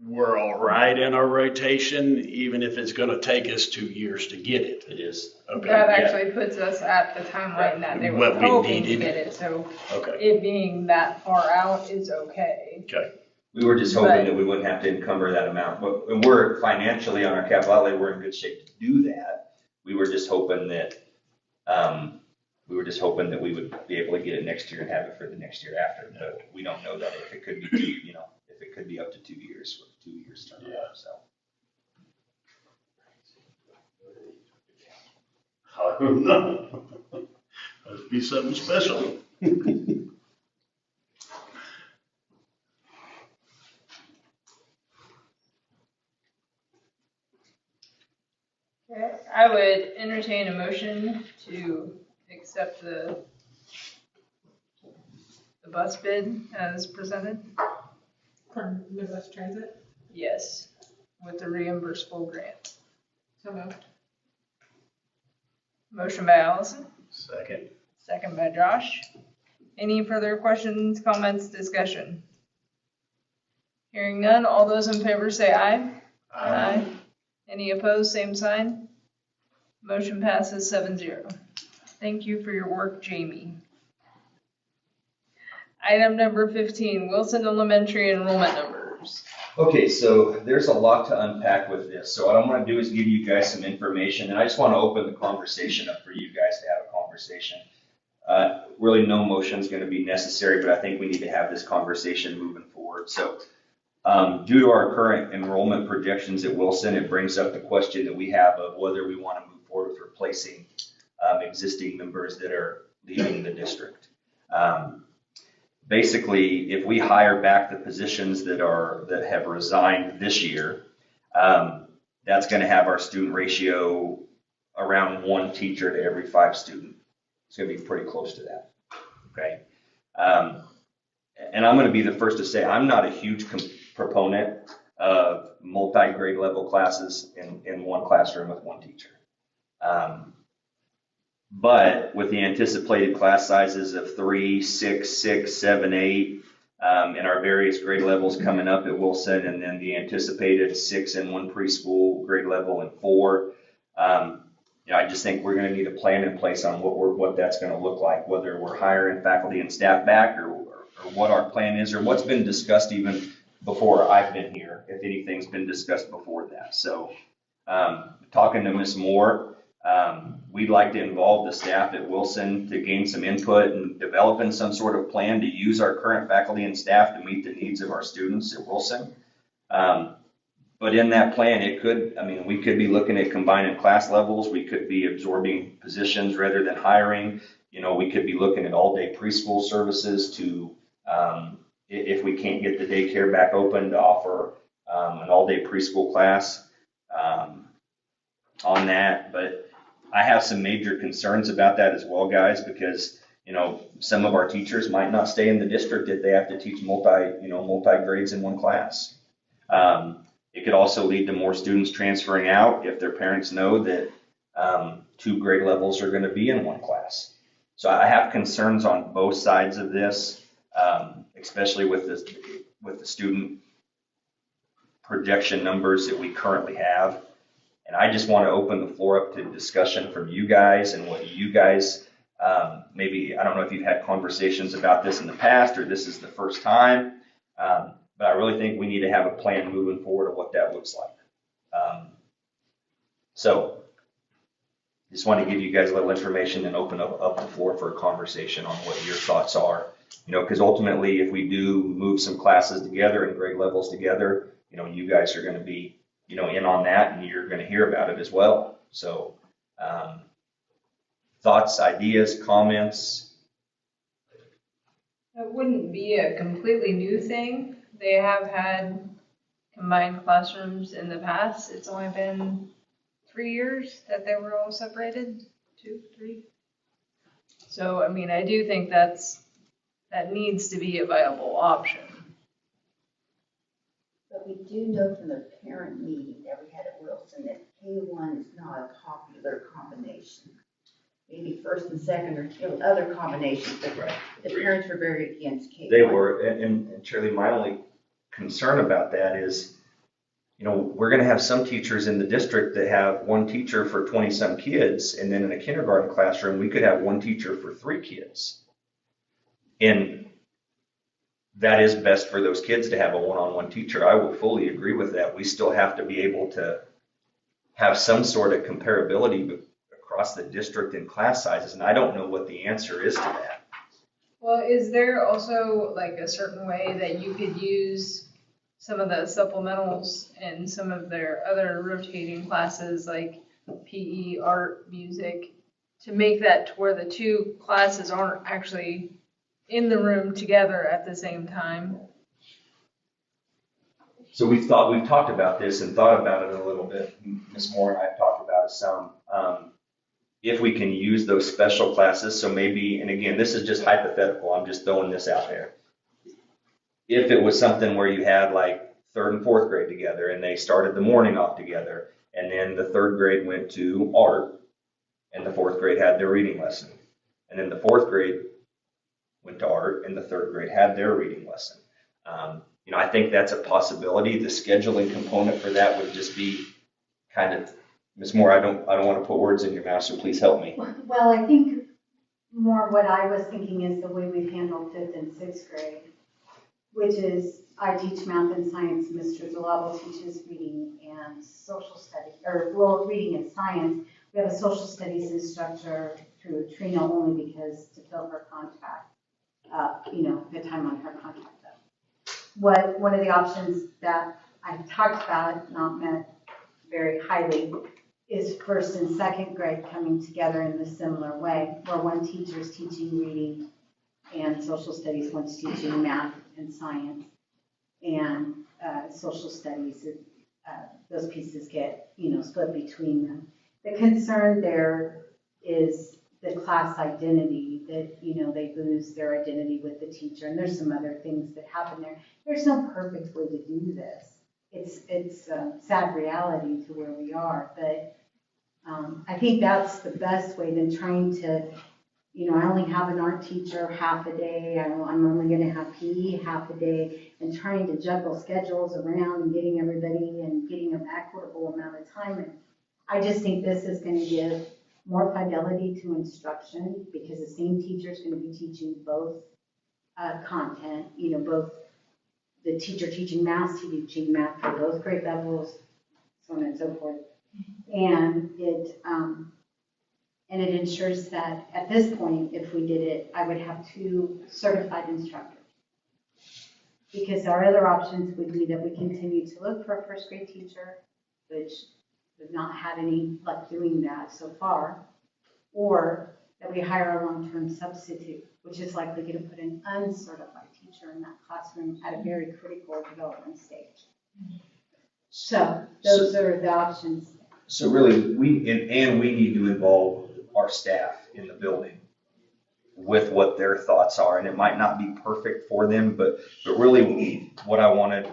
we're all right in our rotation, even if it's gonna take us 2 years to get it.
It is.
Okay.
That
yeah,
actually puts us at the timeline that they were
What we
hoping to
needed.
get it, so
Okay,
it being that far out is okay.
okay.
We were just hoping that we wouldn't have to encumber that amount, but we're financially on our capital outlay, we're in good shape to do that. We were just hoping that, we would be able to get it next year and have it for the next year after, but we don't know that if it could be if it could be up to 2 years, with 2 years turnaround, so.
I don't know. Must be something special.
Okay, I would entertain a motion to accept the bus bid as presented.
From Midwest Transit.
Yes, with the reimbursable grant.
So moved.
Motion by Allison,
Second.
second by Josh. Any further questions, comments, discussion? Hearing none, all those in favor say aye. Aye. Any opposed, same sign. Motion passes 7-0. Thank you for your work, Jamie. Item number 15, Wilson Elementary enrollment numbers.
Okay, so there's a lot to unpack with this. So what I'm going to do is give you guys some information, and I just want to open the conversation up for you guys to have a conversation. Really, no motion is going to be necessary, but I think we need to have this conversation moving forward. So due to our current enrollment projections at Wilson, it brings up the question that we have of whether we want to move forward with replacing existing members that are leaving the district. Basically, if we hire back the positions that have resigned this year, that's going to have our student ratio around 1 teacher to every 5 students. It's going to be pretty close to that. Okay. And I'm going to be the first to say I'm not a huge proponent of multi-grade level classes in one classroom with 1 teacher. But with the anticipated class sizes of 3, 6, 6, 7, 8, and our various grade levels coming up at Wilson, and then the anticipated 6 and 1 preschool grade level and 4, I just think we're going to need a plan in place on what that's going to look like, whether we're hiring faculty and staff back or what our plan is, or what's been discussed even before I've been here, if anything's been discussed before that. So talking to Ms. Moore, we'd like to involve the staff at Wilson to gain some input and developing some sort of plan to use our current faculty and staff to meet the needs of our students at Wilson. But in that plan, it could, I mean, we could be looking at combining class levels. We could be absorbing positions rather than hiring. You know, we could be looking at all-day preschool services to, if we can't get the daycare back open, to offer an all-day preschool class on that. But I have some major concerns about that as well, guys, because, you know, some of our teachers might not stay in the district if they have to teach multi grades in one class. It could also lead to more students transferring out if their parents know that 2 grade levels are going to be in one class. So I have concerns on both sides of this, especially with the student projection numbers that we currently have. And I just want to open the floor up to discussion from you guys and what you guys, maybe, I don't know if you've had conversations about this in the past or this is the first time, but I really think we need to have a plan moving forward of what that looks like. So just want to give you guys a little information and open up the floor for a conversation on what your thoughts are. You know, because ultimately, if we do move some classes together and grade levels together, you know, you guys are going to be, you know, in on that, and you're going to hear about it as well. So thoughts, ideas, comments?
It wouldn't be a completely new thing. They have had combined classrooms in the past. It's only been 3 years that they were all separated, 2, 3. So, I mean, I do think that needs to be a viable option.
But we do know from the parent meeting that we had at Wilson that K1 is not a popular combination. Maybe first and second or other combinations, but the parents were very against K1.
They were, and Shirley, my only concern about that is, you know, we're going to have some teachers in the district that have one teacher for 20-some kids, and then in a kindergarten classroom, we could have one teacher for 3 kids. And that is best for those kids to have a one-on-one teacher. I will fully agree with that. We still have to be able to have some sort of comparability across the district in class sizes, and I don't know what the answer is to that.
Well, is there also like a certain way that you could use some of the supplementals and some of their other rotating classes like PE, art, music, to make that to where the 2 classes aren't actually in the room together at the same time?
So we've talked about this and thought about it a little bit. Ms. Moore and I have talked about it some. If we can use those special classes, so maybe, and again, this is just hypothetical, I'm just throwing this out there. If it was something where you had like 3rd and 4th grade together and they started the morning off together, and then the 3rd grade went to art and the 4th grade had their reading lesson, and then the 4th grade went to art and the 3rd grade had their reading lesson. You know, I think that's a possibility. The scheduling component for that would just be kind of, Ms. Moore, I don't want to put words in your mouth, so please help me.
Well, I think more what I was thinking is the way we've handled 5th and 6th grade, which is I teach math and science, Mr. Zalabo teaches reading and social studies, or well, reading and science. We have a social studies instructor through Trina only because to fill her contract, you know, the time on her contract. One of the options that I talked about, not met very highly, is 1st and 2nd grade coming together in a similar way, where one teacher is teaching reading and social studies, one's teaching math and science, and social studies, those pieces get, you know, split between them. The concern there is the class identity, that, you know, they lose their identity with the teacher, and there's some other things that happen there. There's no perfect way to do this. It's a sad reality to where we are, but I think that's the best way than trying to, you know, I only have an art teacher half a day, I'm only going to have PE half a day, and trying to juggle schedules around and getting everybody and getting an equitable amount of time. And I just think this is going to give more fidelity to instruction because the same teacher is going to be teaching both content, you know, both the teacher teaching math for both grade levels, so on and so forth. And it ensures that at this point, if we did it, I would have 2 certified instructors. Because our other options would be that we continue to look for a first grade teacher, which we've not had any luck doing that so far, or that we hire a long-term substitute, which is likely going to put an uncertified teacher in that classroom at a very critical development stage. So those are the options.
So really, we need to involve our staff in the building with what their thoughts are, and it might not be perfect for them, but really what I wanted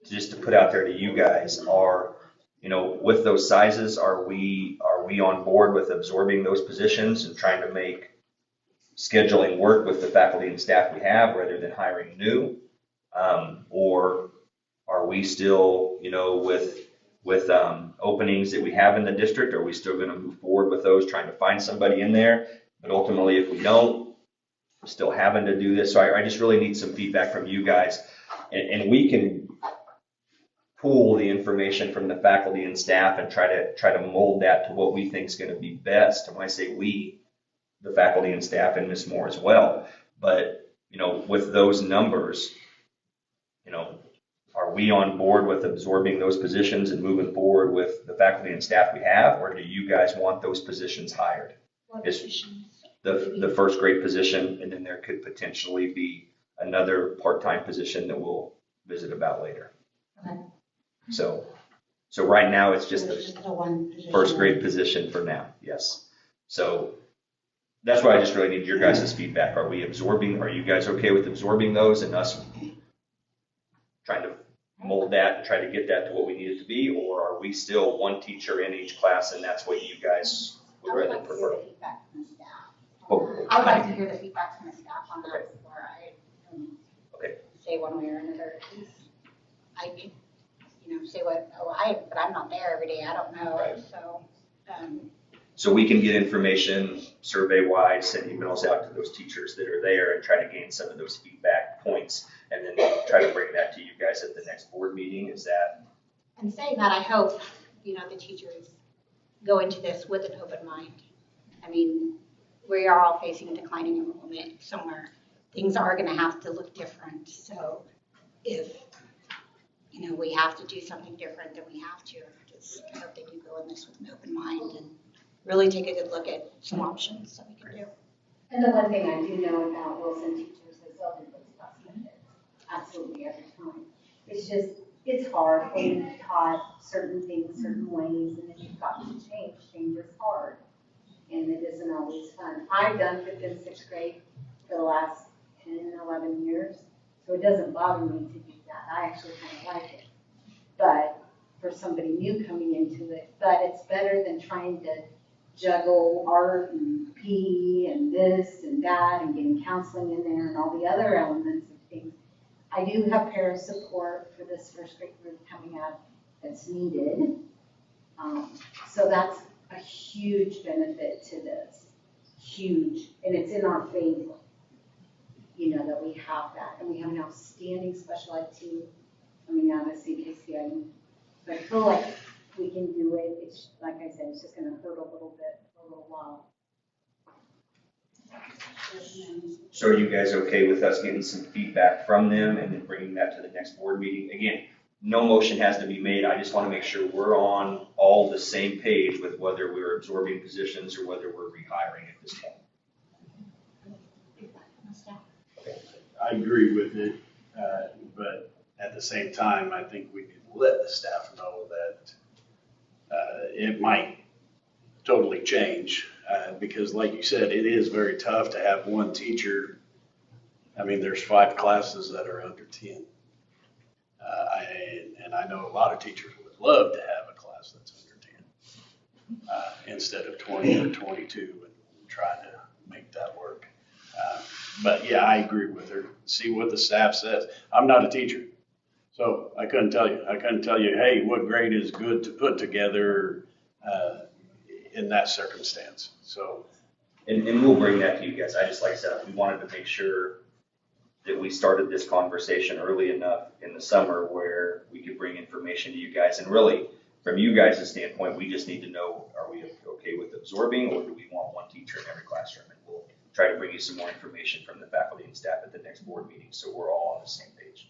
just to put out there to you guys are, with those sizes, are we on board with absorbing those positions and trying to make scheduling work with the faculty and staff we have rather than hiring new? Or are we still, with openings that we have in the district, are we still going to move forward with those, trying to find somebody in there? But ultimately, if we don't, we're still having to do this. So I just really need some feedback from you guys. And we can pool the information from the faculty and staff and try to mold that to what we think is going to be best. And when I say we, the faculty and staff and Ms. Moore as well. But, with those numbers, are we on board with absorbing those positions and moving forward with the faculty and staff we have? Or do you guys want those positions hired? The first grade position, and then there could potentially be another part-time position that we'll visit about later.
Okay.
So right now, it's just
There's
the
the one position.
first grade position for now, yes. So that's why I just really need your guys' feedback. Are you guys okay with absorbing those and us trying to mold that and try to get that to what we need it to be? Or are we still one teacher in each class and that's what you guys would
I would
rather
like to
prefer?
hear the feedback from the staff.
Oh,
I would like to hear the feedback from the staff on that before I
Okay.
say one way or another. I could, say but I'm not there every day. I don't know.
Right.
So,
So we can get information survey-wise, send emails out to those teachers that are there and try to gain some of those feedback points and then try to bring that to you guys at the next board meeting. Is that?
and saying that, I hope, the teachers go into this with an open mind. I mean, we are all facing declining enrollment somewhere. Things are going to have to look different. So if, we have to do something different, then we have to. I hope they do go in this with an open mind and really take a good look at some options that we can do.
And the one thing I do know about Wilson teachers is they'll do those class methods, absolutely every time. It's just, it's hard when you've taught certain things certain ways and then you've got to change. Change is hard and it isn't always fun. I've done 5th and 6th grade for the last 10, 11 years, so it doesn't bother me to do that. I actually kind of like it. But for somebody new coming into it, but it's better than trying to juggle art and PE and this and that and getting counseling in there and all the other elements of things. I do have para support for this first grade group coming up that's needed. So that's a huge benefit to this, huge, and it's in our favor, that we have that. And we have an outstanding special ed team coming out of CKCI. So I feel like we can do it. It's, like I said, it's just going to hurt a little bit for a little while.
So are you guys okay with us getting some feedback from them and then bringing that to the next board meeting? Again, no motion has to be made. I just want to make sure we're on all the same page with whether we're absorbing positions or whether we're rehiring at this point.
I agree with it, but at the same time, I think we need to let the staff know that it might totally change, because like you said, it is very tough to have one teacher. I mean, there's 5 classes that are under 10. And I know a lot of teachers would love to have a class that's under 10 instead of 20 or 22 and try to make that work. But yeah, I agree with her. See what the staff says. I'm not a teacher, so I couldn't tell you. Hey, what grade is good to put together in that circumstance. So,
and we'll bring that to you guys. I just, like I said, we wanted to make sure that we started this conversation early enough in the summer where we could bring information to you guys. And really, from you guys' standpoint, we just need to know, are we okay with absorbing, or do we want one teacher in every classroom? And we'll try to bring you some more information from the faculty and staff at the next board meeting so we're all on the same page.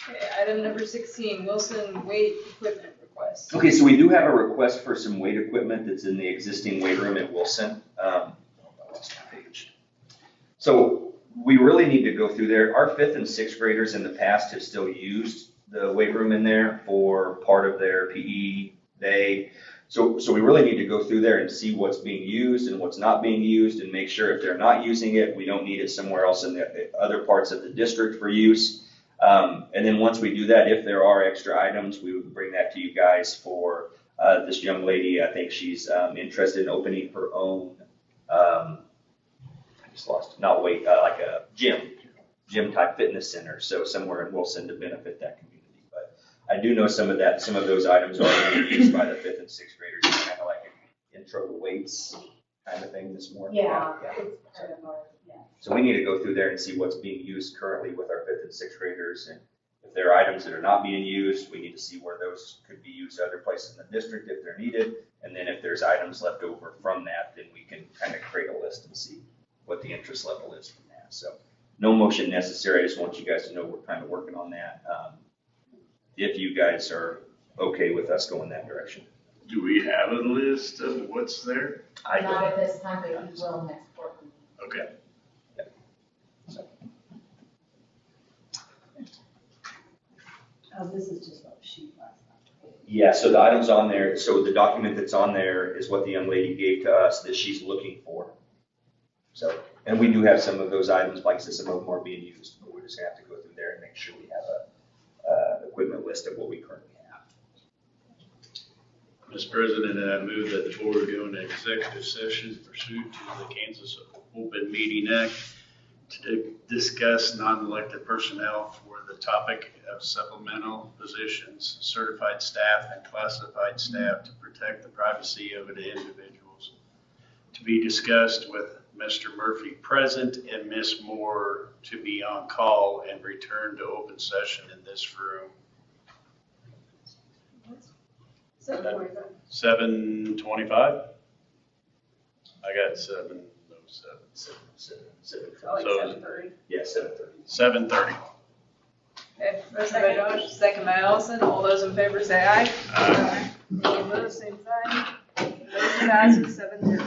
Okay, item number 16, Wilson weight equipment request.
Okay, so we do have a request for some weight equipment that's in the existing weight room at Wilson. I lost my page. So we really need to go through there. Our 5th and 6th graders in the past have still used the weight room in there for part of their PE day. So we really need to go through there and see what's being used and what's not being used and make sure if they're not using it, we don't need it somewhere else in the other parts of the district for use. And then once we do that, if there are extra items, we would bring that to you guys for this young lady. I think she's interested in opening her own, I just lost, not weight, like a gym type fitness center. So somewhere in Wilson to benefit that community. But I do know some of those items are being used by the 5th and 6th graders, kind of like an intro to weights kind of thing this morning.
Yeah, it's part of our, yeah.
So we need to go through there and see what's being used currently with our 5th and 6th graders. And if there are items that are not being used, we need to see where those could be used other places in the district if they're needed. And then if there's items left over from that, then we can kind of create a list and see what the interest level is from that. So no motion necessary. I just want you guys to know we're kind of working on that. If you guys are okay with us going that direction.
Do we have a list of what's there?
I
Not
don't.
at this time, but we will next board meeting.
Okay.
Oh, this is just what she was.
Yeah, so the items on there, so the document that's on there is what the young lady gave to us that she's looking for. So, and we do have some of those items, like I said, some of them are being used, but we're just gonna have to go through there and make sure we have a equipment list of what we currently have.
Mr. President, I move that the board go into executive session pursuant to the Kansas Open Meeting Act to discuss non-elected personnel for the topic of supplemental positions, certified staff and classified staff to protect the privacy of the individuals. To be discussed with Mr. Murphy present and Ms. Moore to be on call and return to open session in this room. 7:25? I got 7:07.
I like
So-
7:30.
Yeah, 7:30.
7:30.
Okay, motion by Josh, second by Allison. All those in favor say aye.
Aye.
Any opposed, same sign. Motion passes 7-0.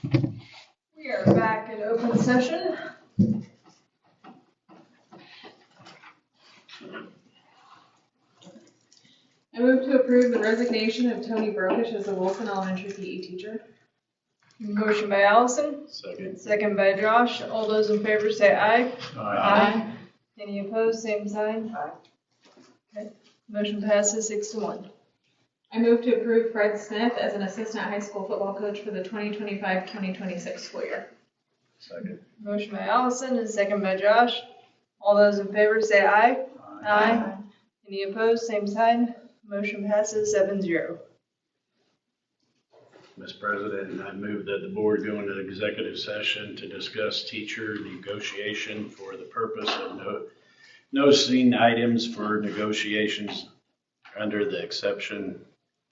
We are back in open session.
I move to approve the resignation of Tony Brokish as the Wilson Elementary PE teacher.
Motion by Allison,
Second.
second by Josh. All those in favor say aye.
Aye.
Any opposed, same sign. Okay. Motion passes 6-1.
I move to approve Fred Smith as an assistant high school football coach for the 2025-2026 school year.
Second.
Motion by Allison and second by Josh. All those in favor say aye. Aye. Any opposed, same sign. Motion passes 7-0.
Mr. President, I move that the board go into executive session to discuss teacher negotiation for the purpose of noticing items for negotiations under the exception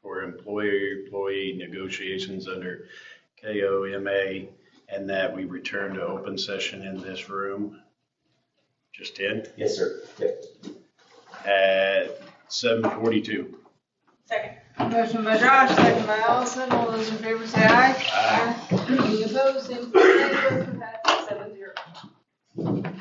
for employer-employee negotiations under KOMA, and that we return to open session in this room. Just in?
Yes, sir. Yep.
At 7:42.
Second.
Motion by Josh, second by Allison. All those in favor say aye.
Aye.
Any opposed, same sign. Motion passes 7-0.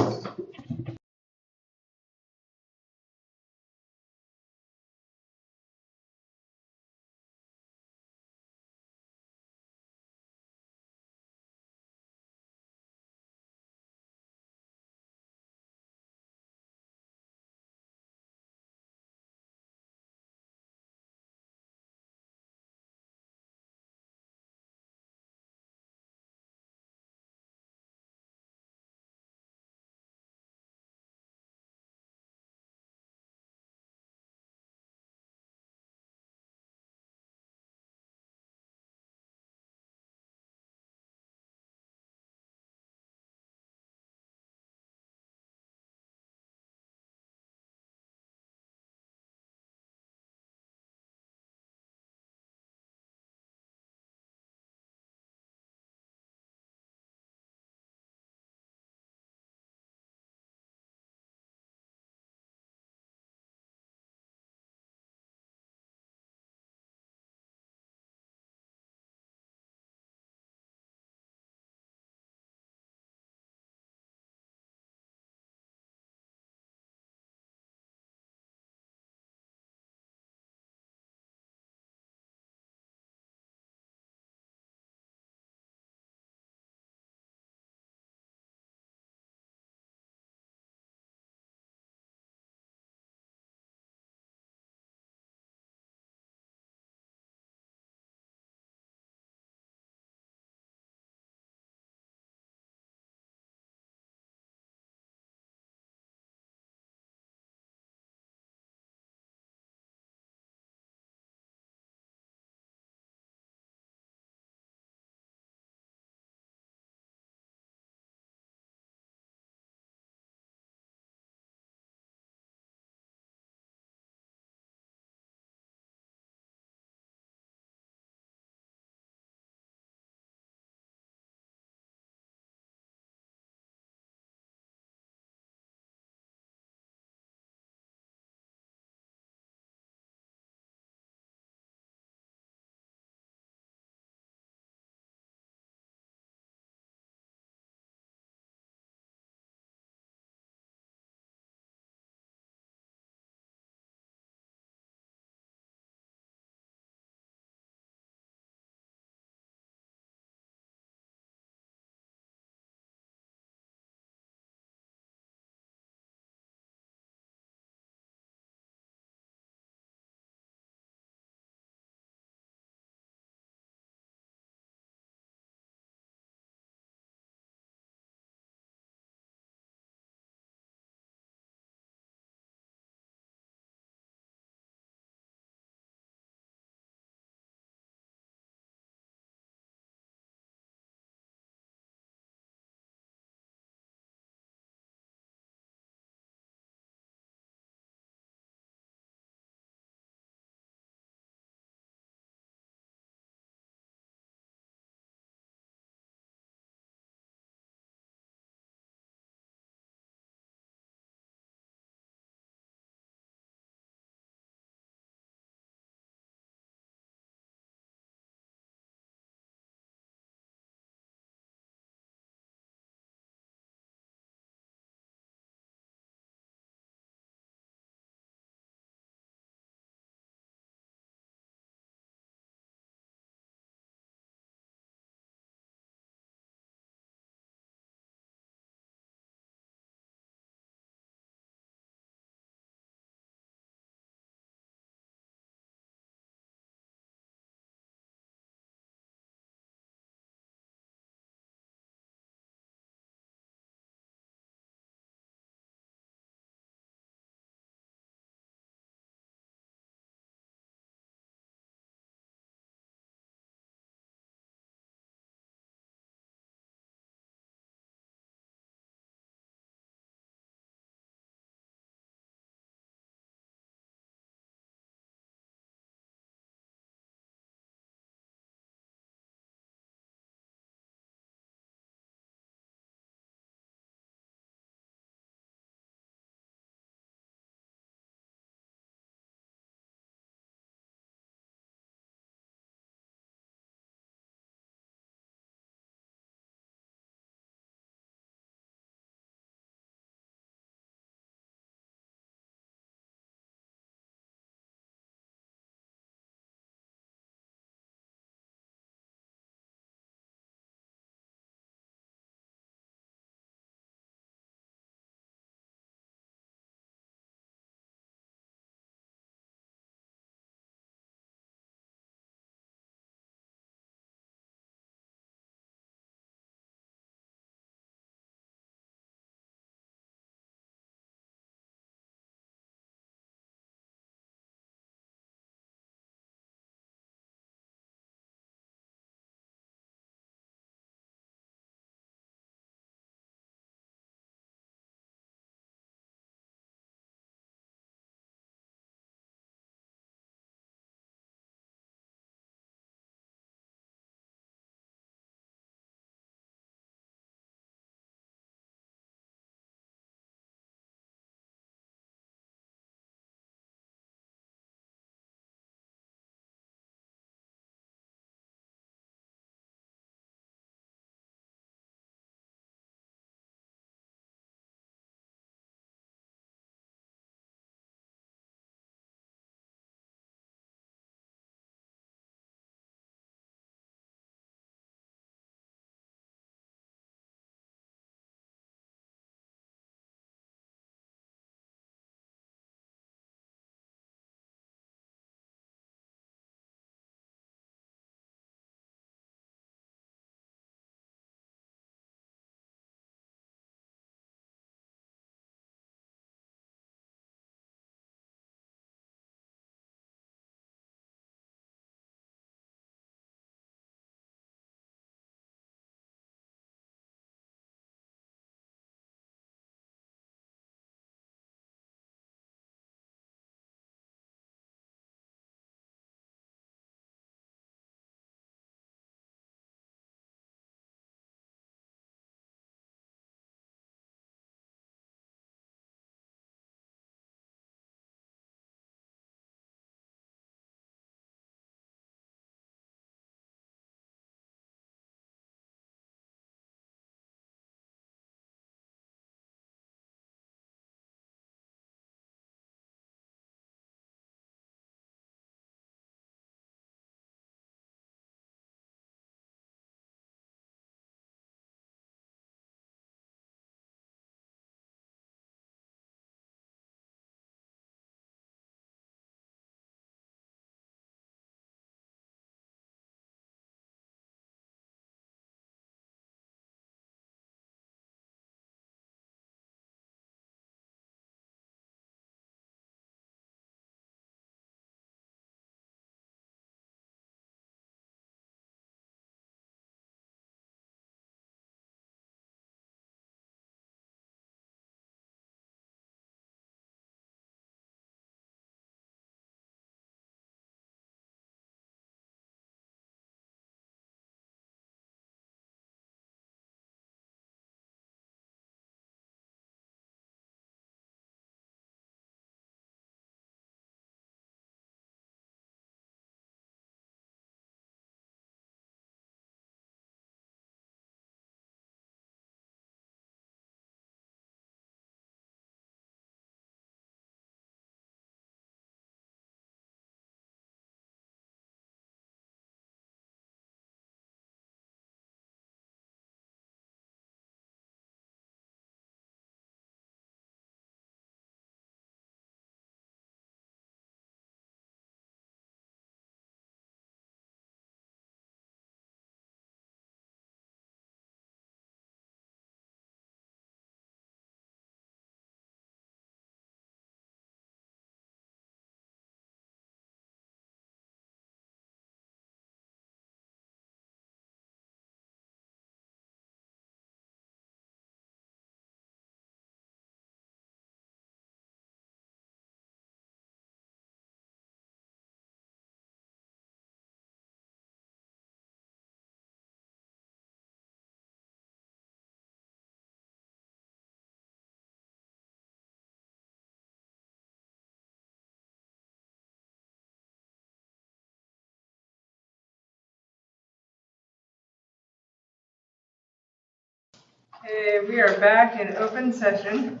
Okay, we are back in open session.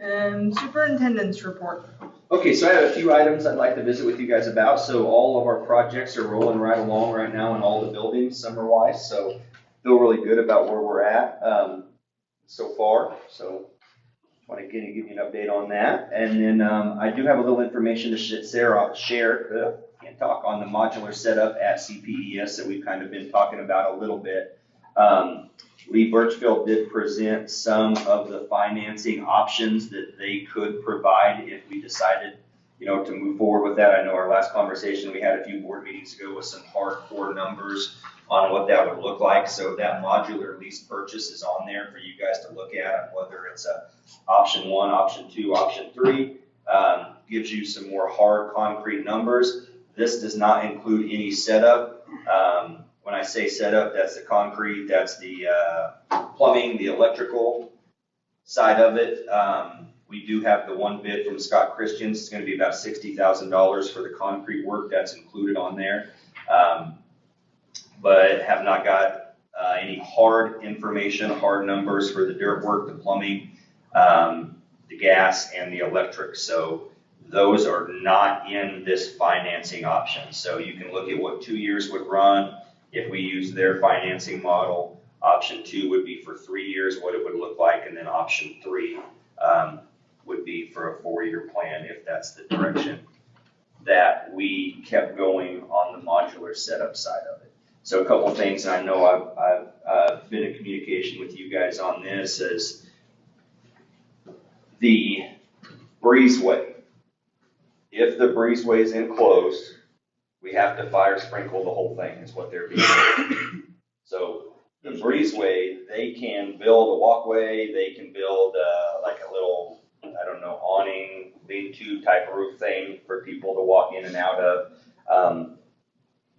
And superintendent's report.
Okay, so I have a few items I'd like to visit with you guys about. So all of our projects are rolling right along right now in all the buildings, summer-wise. So feel really good about where we're at so far. So want to give you an update on that. And then I do have a little information to share on the modular setup at CPES that we've kind of been talking about a little bit. Lee Birchfield did present some of the financing options that they could provide if we decided, to move forward with that. I know our last conversation, we had a few board meetings ago with some hardcore numbers on what that would look like. So that modular lease purchase is on there for you guys to look at, and whether it's option 1, option 2, option 3, gives you some more hard concrete numbers. This does not include any setup. When I say setup, that's the concrete, that's the plumbing, the electrical side of it. We do have the one bid from Scott Christians. It's going to be about $60,000 for the concrete work. That's included on there. But have not got any hard information, hard numbers for the dirt work, the plumbing, the gas, and the electric. So those are not in this financing option. So you can look at what 2 years would run if we use their financing model. Option 2 would be for 3 years, what it would look like, and then option 3 would be for a 4-year plan if that's the direction that we kept going on the modular setup side of it. So a couple things, and I know I've been in communication with you guys on this, is the breezeway. If the breezeway is enclosed, we have to fire sprinkle the whole thing, is what they're being told. So the breezeway, they can build a walkway, they can build like a little, awning, lean-to type roof thing for people to walk in and out of.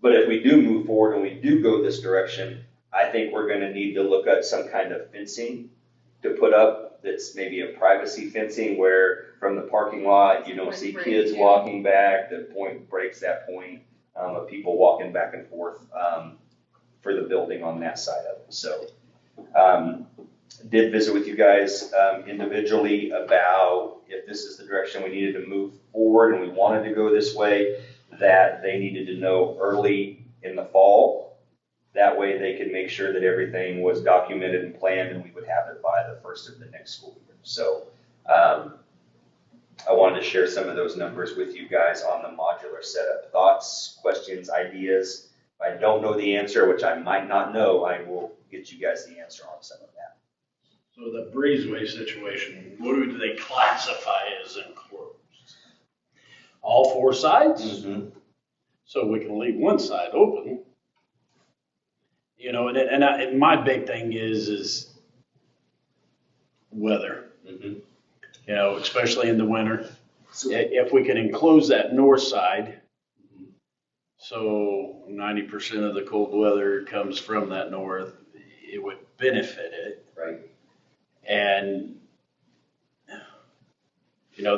But if we do move forward and we do go this direction, I think we're going to need to look at some kind of fencing to put up that's maybe a privacy fencing where from the parking lot you don't see kids walking back. The point breaks that point of people walking back and forth for the building on that side of it. So did visit with you guys individually about if this is the direction we needed to move forward and we wanted to go this way, that they needed to know early in the fall. That way they could make sure that everything was documented and planned and we would have it by the first of the next school year. So I wanted to share some of those numbers with you guys on the modular setup. Thoughts, questions, ideas? If I don't know the answer, which I might not know, I will get you guys the answer on some of that.
So the breezeway situation, what do they classify as enclosed? All 4 sides?
Mm-hmm.
So we can leave one side open. And my big thing is weather.
Mm-hmm.
Especially in the winter. If we can enclose that north side, so 90% of the cold weather comes from that north, it would benefit it.
Right.
And,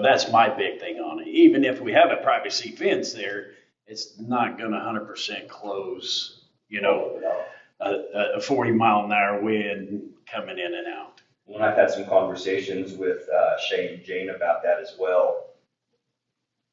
that's my big thing on it. Even if we have a privacy fence there, it's not going to 100% close, a 40-mile-an-hour wind coming in and out.
And I've had some conversations with Shane and Jane about that as well.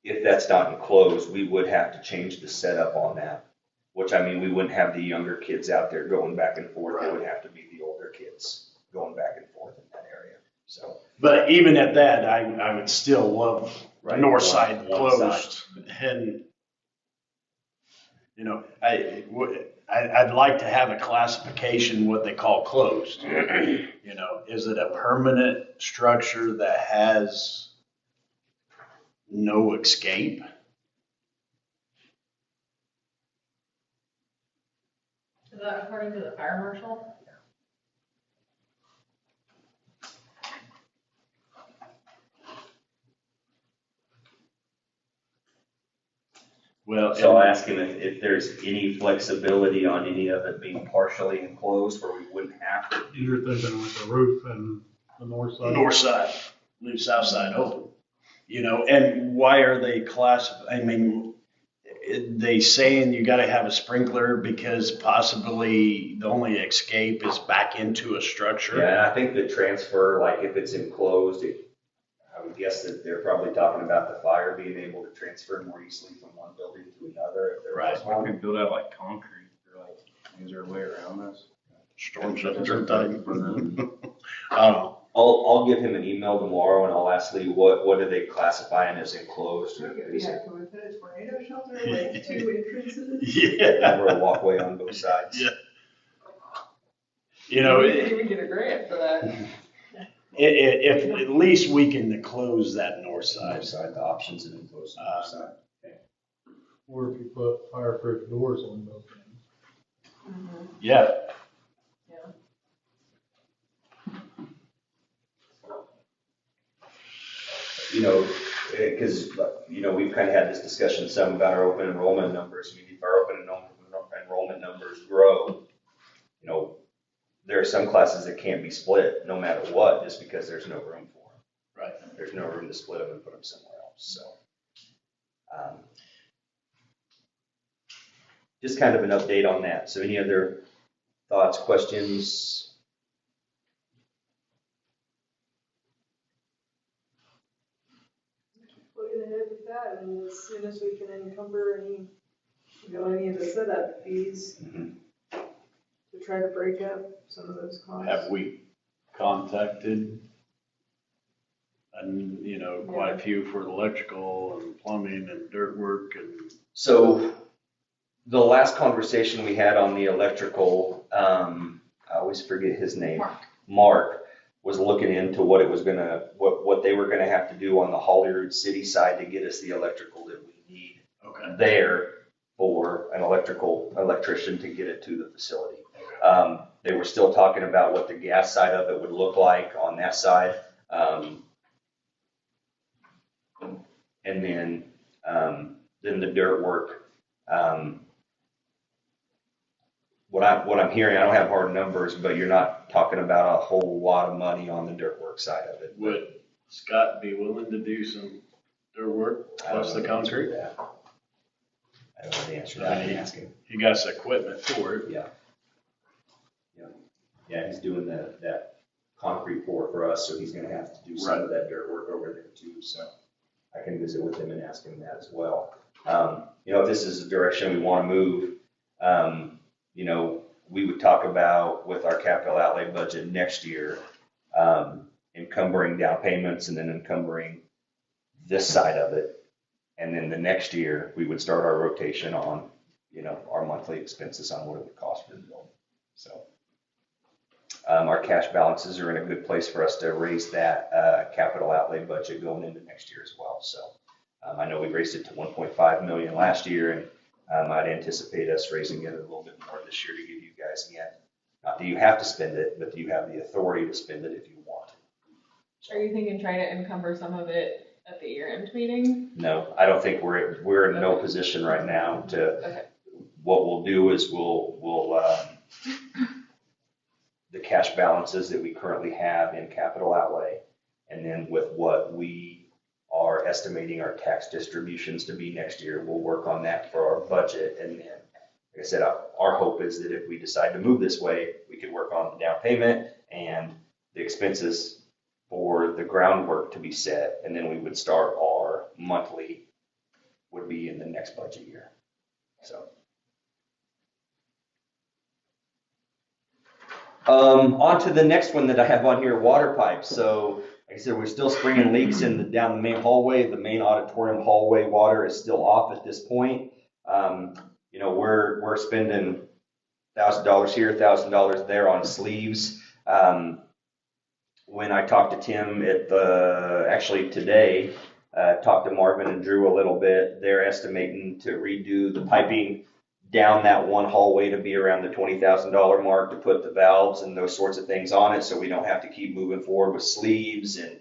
If that's not enclosed, we would have to change the setup on that, which we wouldn't have the younger kids out there going back and forth. It would have to be the older kids going back and forth in that area. So,
but even at that, I would still love the north side closed.
Side.
And, I'd like to have a classification, what they call closed. Is it a permanent structure that has no escape?
Is that according to the fire marshal?
Well,
so I'll ask him if there's any flexibility on any of it being partially enclosed where we wouldn't have to.
You're thinking like the roof and the north side?
North side, leave south side open. And why are they classified? they saying you gotta have a sprinkler because possibly the only escape is back into a structure?
Yeah, and I think the transfer, like if it's enclosed, I would guess that they're probably talking about the fire being able to transfer more easily from one building to another if there was
Why
one.
can't we build out like concrete, or like, is there a way around this?
Storm shelter type.
I'll give him an email tomorrow and I'll ask Lee, what are they classifying as enclosed?
Yeah, can we put a tornado shelter with 2 entrances?
Yeah.
Or a walkway on both sides.
Yeah. You know,
Maybe we get a grant for that.
if at least we can close that north side.
North side, the options and enclosed on both side.
Or if you put fireproof doors on those things.
Yeah.
You know, because, you know, we've kind of had this discussion some about our open enrollment numbers. I mean, if our open enrollment numbers grow, you know, there are some classes that can't be split no matter what, just because there's no room for them.
Right.
There's no room to split them and put them somewhere else, so. Just kind of an update on that. So any other thoughts, questions?
Looking ahead with that, and as soon as we can encumber any of the setup fees to try to break up some of those costs.
Have we contacted, and, you know, quite a few for electrical and plumbing and dirt work and?
So the last conversation we had on the electrical, I always forget his name. Mark was looking into what it was what they were gonna have to do on the Holyrood City side to get us the electrical that we need there for an electrician to get it to the facility. They were still talking about what the gas side of it would look like on that side. And then the dirt work. What I'm hearing, I don't have hard numbers, but you're not talking about a whole lot of money on the dirt work side of it.
Would Scott be willing to do some dirt work plus the concrete?
I don't know the answer to that. I can ask him.
He got the equipment for it.
Yeah. Yeah, he's doing that concrete pour for us, so he's gonna have to do some of that dirt work over there too, so I can visit with him and ask him that as well. You know, if this is the direction we wanna move, you know, we would talk about with our capital outlay budget next year, encumbering down payments and then encumbering this side of it. And then the next year, we would start our rotation on, you know, our monthly expenses on what it would cost for the building. So our cash balances are in a good place for us to raise that capital outlay budget going into next year as well. So I know we raised it to 1.5 million last year, and I'd anticipate us raising it a little bit more this year to give you guys, again, not that you have to spend it, but you have the authority to spend it if you want.
Are you thinking trying to encumber some of it at the year-end meeting?
No, I don't think we're in no position right now to. What we'll do is we'll the cash balances that we currently have in capital outlay, and then with what we are estimating our tax distributions to be next year, we'll work on that for our budget. And then, like I said, our hope is that if we decide to move this way, we could work on the down payment and the expenses for the groundwork to be set, and then we would start our monthly would be in the next budget year. So. On to the next one that I have on here, water pipes. So, like I said, we're still springing leaks down the main hallway. The main auditorium hallway water is still off at this point. You know, we're spending $1,000 here, $1,000 there on sleeves. When I talked to Tim actually today, talked to Marvin and Drew a little bit, they're estimating to redo the piping down that one hallway to be around the $20,000 mark to put the valves and those sorts of things on it, so we don't have to keep moving forward with sleeves and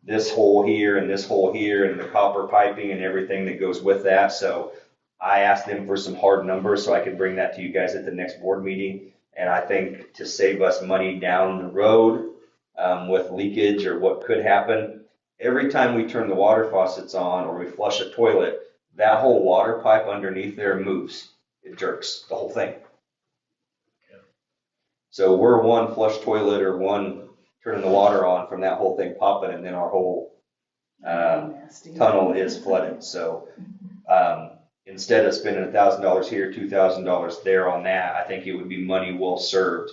this hole here and this hole here and the copper piping and everything that goes with that. So I asked them for some hard numbers so I could bring that to you guys at the next board meeting. And I think to save us money down the road with leakage or what could happen, every time we turn the water faucets on or we flush a toilet, that whole water pipe underneath there moves. It jerks, the whole thing. So we're one flush toilet or one turning the water on from that whole thing popping, and then our whole tunnel is flooded. So instead of spending $1,000 here, $2,000 there on that, I think it would be money well served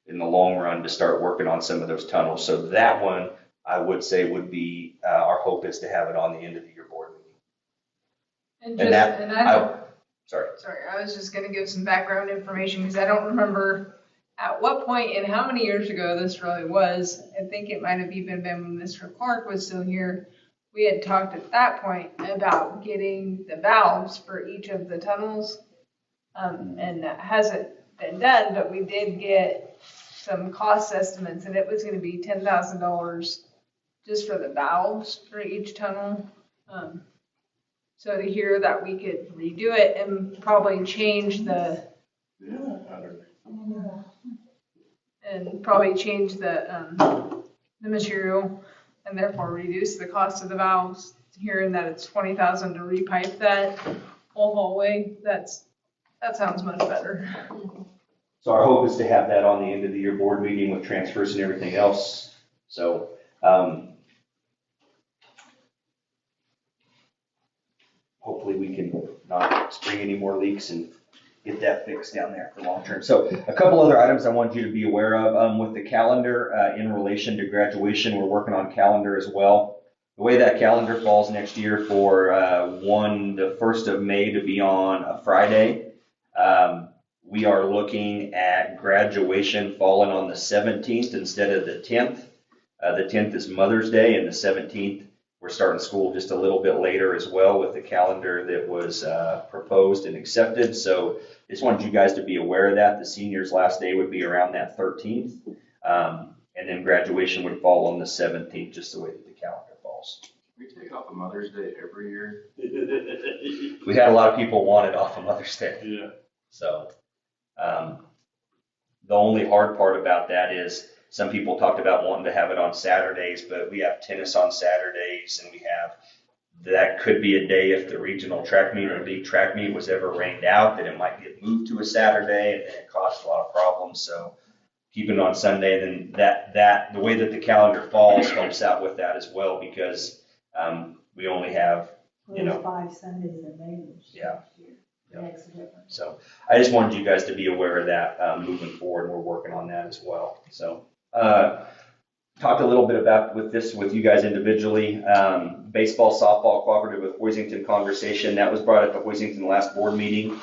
in the long run to start working on some of those tunnels. So that one, I would say, would be our hope is to have it on the end of the year board meeting. Sorry,
I was just gonna give some background information because I don't remember at what point and how many years ago this really was. I think it might have even been when Mr. Clark was still here. We had talked at that point about getting the valves for each of the tunnels. And that hasn't been done, but we did get some cost estimates and it was gonna be $10,000 just for the valves for each tunnel. So to hear that we could redo it and probably change the material and therefore reduce the cost of the valves. Hearing that it's $20,000 to repipe that whole hallway, that sounds much better.
So our hope is to have that on the end of the year board meeting with transfers and everything else. So hopefully we can not spring any more leaks and get that fixed down there for long term. So a couple other items I want you to be aware of with the calendar in relation to graduation. We're working on calendar as well. The way that calendar falls next year for the 1st of May to be on a Friday, we are looking at graduation falling on the 17th instead of the 10th. The 10th is Mother's Day, and the 17th, we're starting school just a little bit later as well with the calendar that was proposed and accepted. So just wanted you guys to be aware of that. The seniors' last day would be around that 13th, and then graduation would fall on the 17th, just the way that the calendar falls.
We take off a Mother's Day every year.
We had a lot of people want it off of Mother's Day.
Yeah.
So the only hard part about that is some people talked about wanting to have it on Saturdays, but we have tennis on Saturdays, and that could be a day if the regional track meet or league track meet was ever rained out, that it might get moved to a Saturday, and then it caused a lot of problems. So keeping it on Sunday, and then the way that the calendar falls helps out with that as well, because we only have,
5 Sundays in May this year.
Yeah.
Makes a difference.
So I just wanted you guys to be aware of that moving forward. We're working on that as well. So talked a little bit about with you guys individually. Baseball, softball cooperative with Hoisington conversation. That was brought at the Hoisington last board meeting.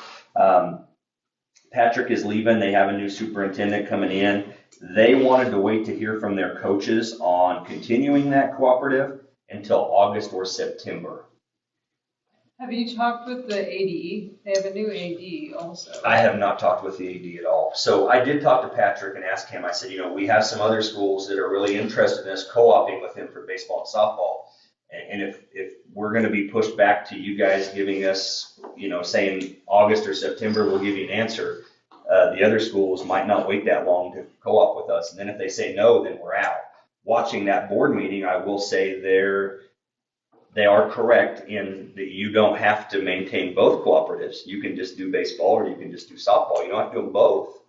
Patrick is leaving. They have a new superintendent coming in. They wanted to wait to hear from their coaches on continuing that cooperative until August or September.
Have you talked with the AD? They have a new AD also.
I have not talked with the AD at all. So I did talk to Patrick and ask him, I said, we have some other schools that are really interested in us co-oping with him for baseball and softball. And if we're going to be pushed back to you guys giving us, saying August or September, we'll give you an answer, the other schools might not wait that long to co-op with us. And then if they say no, then we're out. Watching that board meeting, I will say they are correct in that you don't have to maintain both cooperatives. You can just do baseball or you can just do softball. You don't have to do them both.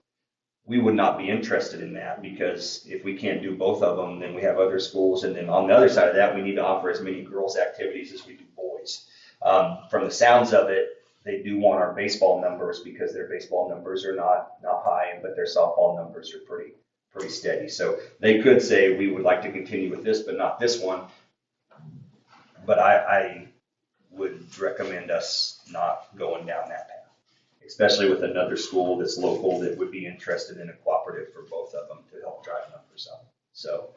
We would not be interested in that, because if we can't do both of them, then we have other schools. And then on the other side of that, we need to offer as many girls' activities as we do boys. From the sounds of it, they do want our baseball numbers because their baseball numbers are not high, but their softball numbers are pretty steady. So they could say we would like to continue with this, but not this one. But I would recommend us not going down that path, especially with another school that's local that would be interested in a cooperative for both of them to help drive numbers up. So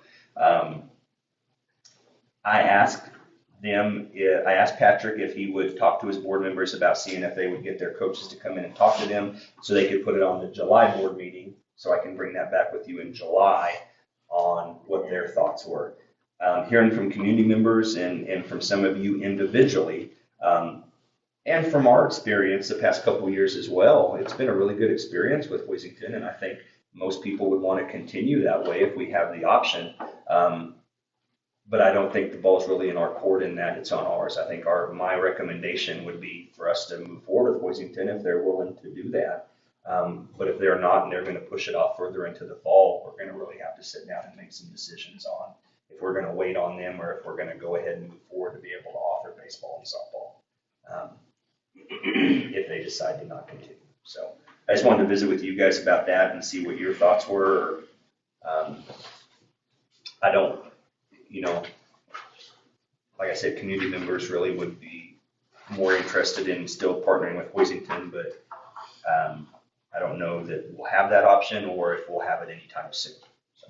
I asked Patrick if he would talk to his board members about seeing if they would get their coaches to come in and talk to them so they could put it on the July board meeting, so I can bring that back with you in July on what their thoughts were. Hearing from community members and from some of you individually, and from our experience the past couple of years as well, it's been a really good experience with Hoisington, and I think most people would want to continue that way if we have the option. But I don't think the ball's really in our court in that it's on ours. I think my recommendation would be for us to move forward with Boisington if they're willing to do that. But if they're not and they're going to push it off further into the fall, we're going to really have to sit down and make some decisions on if we're going to wait on them or if we're going to go ahead and move forward to be able to offer baseball and softball if they decide to not continue. So I just wanted to visit with you guys about that and see what your thoughts were. I don't, like I said, community members really would be more interested in still partnering with Boisington, but I don't know that we'll have that option or if we'll have it anytime soon. So,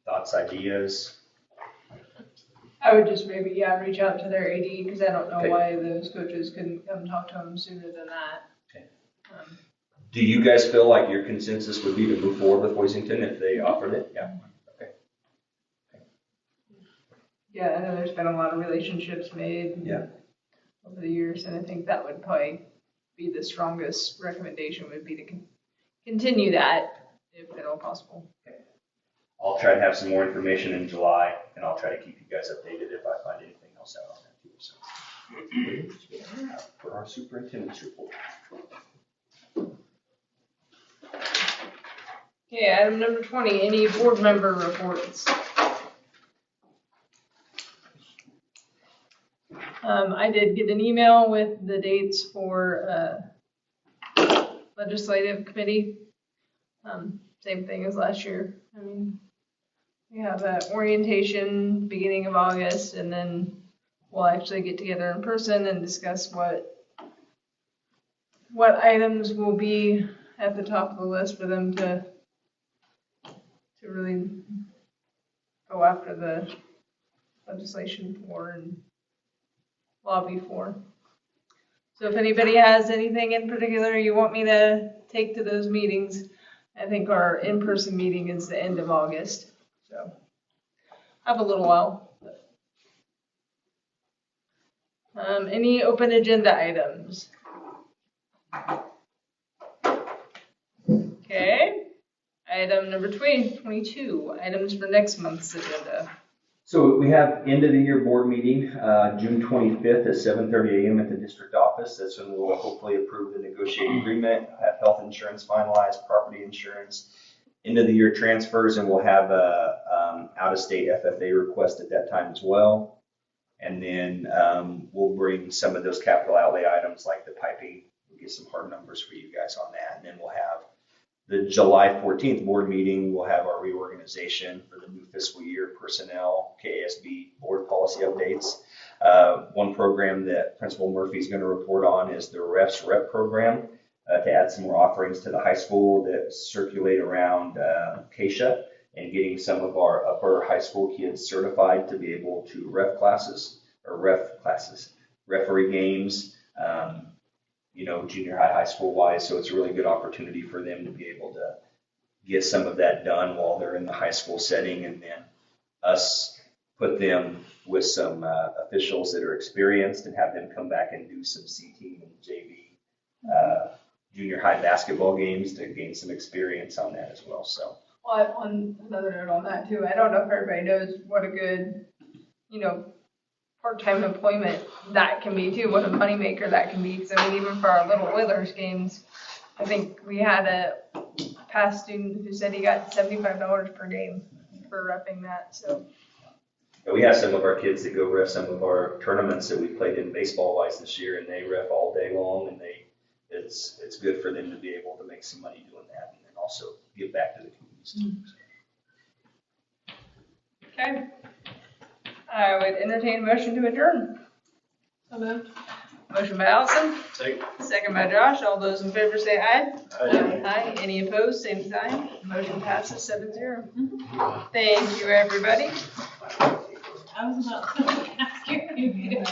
thoughts, ideas?
I would just maybe, reach out to their AD, because I don't know
Okay.
why those coaches couldn't come talk to them sooner than that.
Okay. Do you guys feel like your consensus would be to move forward with Boisington if they offered it? Yeah. Okay.
Yeah, I know there's been a lot of relationships made over the years, and I think that would probably be the strongest recommendation would be to continue that if at all possible.
Okay. I'll try to have some more information in July, and I'll try to keep you guys updated if I find anything else out on that too. So, for our superintendent's report.
Okay, item number 20, any board member reports? I did get an email with the dates for legislative committee. Same thing as last year. I mean, we have an orientation beginning of August, and then we'll actually get together in person and discuss what items will be at the top of the list for them to really go after the legislation for and lobby for. So if anybody has anything in particular you want me to take to those meetings, I think our in-person meeting is the end of August. So have a little while. Any open agenda items? Okay. Item number 22, items for next month's agenda.
So we have end of the year board meeting, June 25th at 7:30 a.m. at the district office. That's when we'll hopefully approve the negotiated agreement, have health insurance finalized, property insurance, end of the year transfers, and we'll have a out-of-state FFA request at that time as well. And then we'll bring some of those capital outlay items like the piping, we'll get some hard numbers for you guys on that. And then we'll have the July 14th board meeting, we'll have our reorganization for the new fiscal year personnel, KASB board policy updates. One program that Principal Murphy is going to report on is the Refs Rep program to add some more offerings to the high school that circulate around CASHA and getting some of our upper high school kids certified to be able to referee games, junior high school wise. So it's a really good opportunity for them to be able to get some of that done while they're in the high school setting, and then us put them with some officials that are experienced and have them come back and do some C team and JV junior high basketball games to gain some experience on that as well. So.
Well, on another note on that too, I don't know if everybody knows what a good, part-time employment that can be too, what a moneymaker that can be. Because I mean, even for our little Whalers games, I think we had a past student who said he got $75 per game for repping that. So
we have some of our kids that go ref some of our tournaments that we played in baseball-wise this year, and they ref all day long, and it's good for them to be able to make some money doing that, and then also give back to the communities.
Okay. I would entertain a motion to adjourn.
So moved.
Motion by Allison. Second by Josh. All those in favor say aye. Aye. Any opposed, same sign. Motion passes 7-0. Thank you, everybody.
I was about to ask you if you could.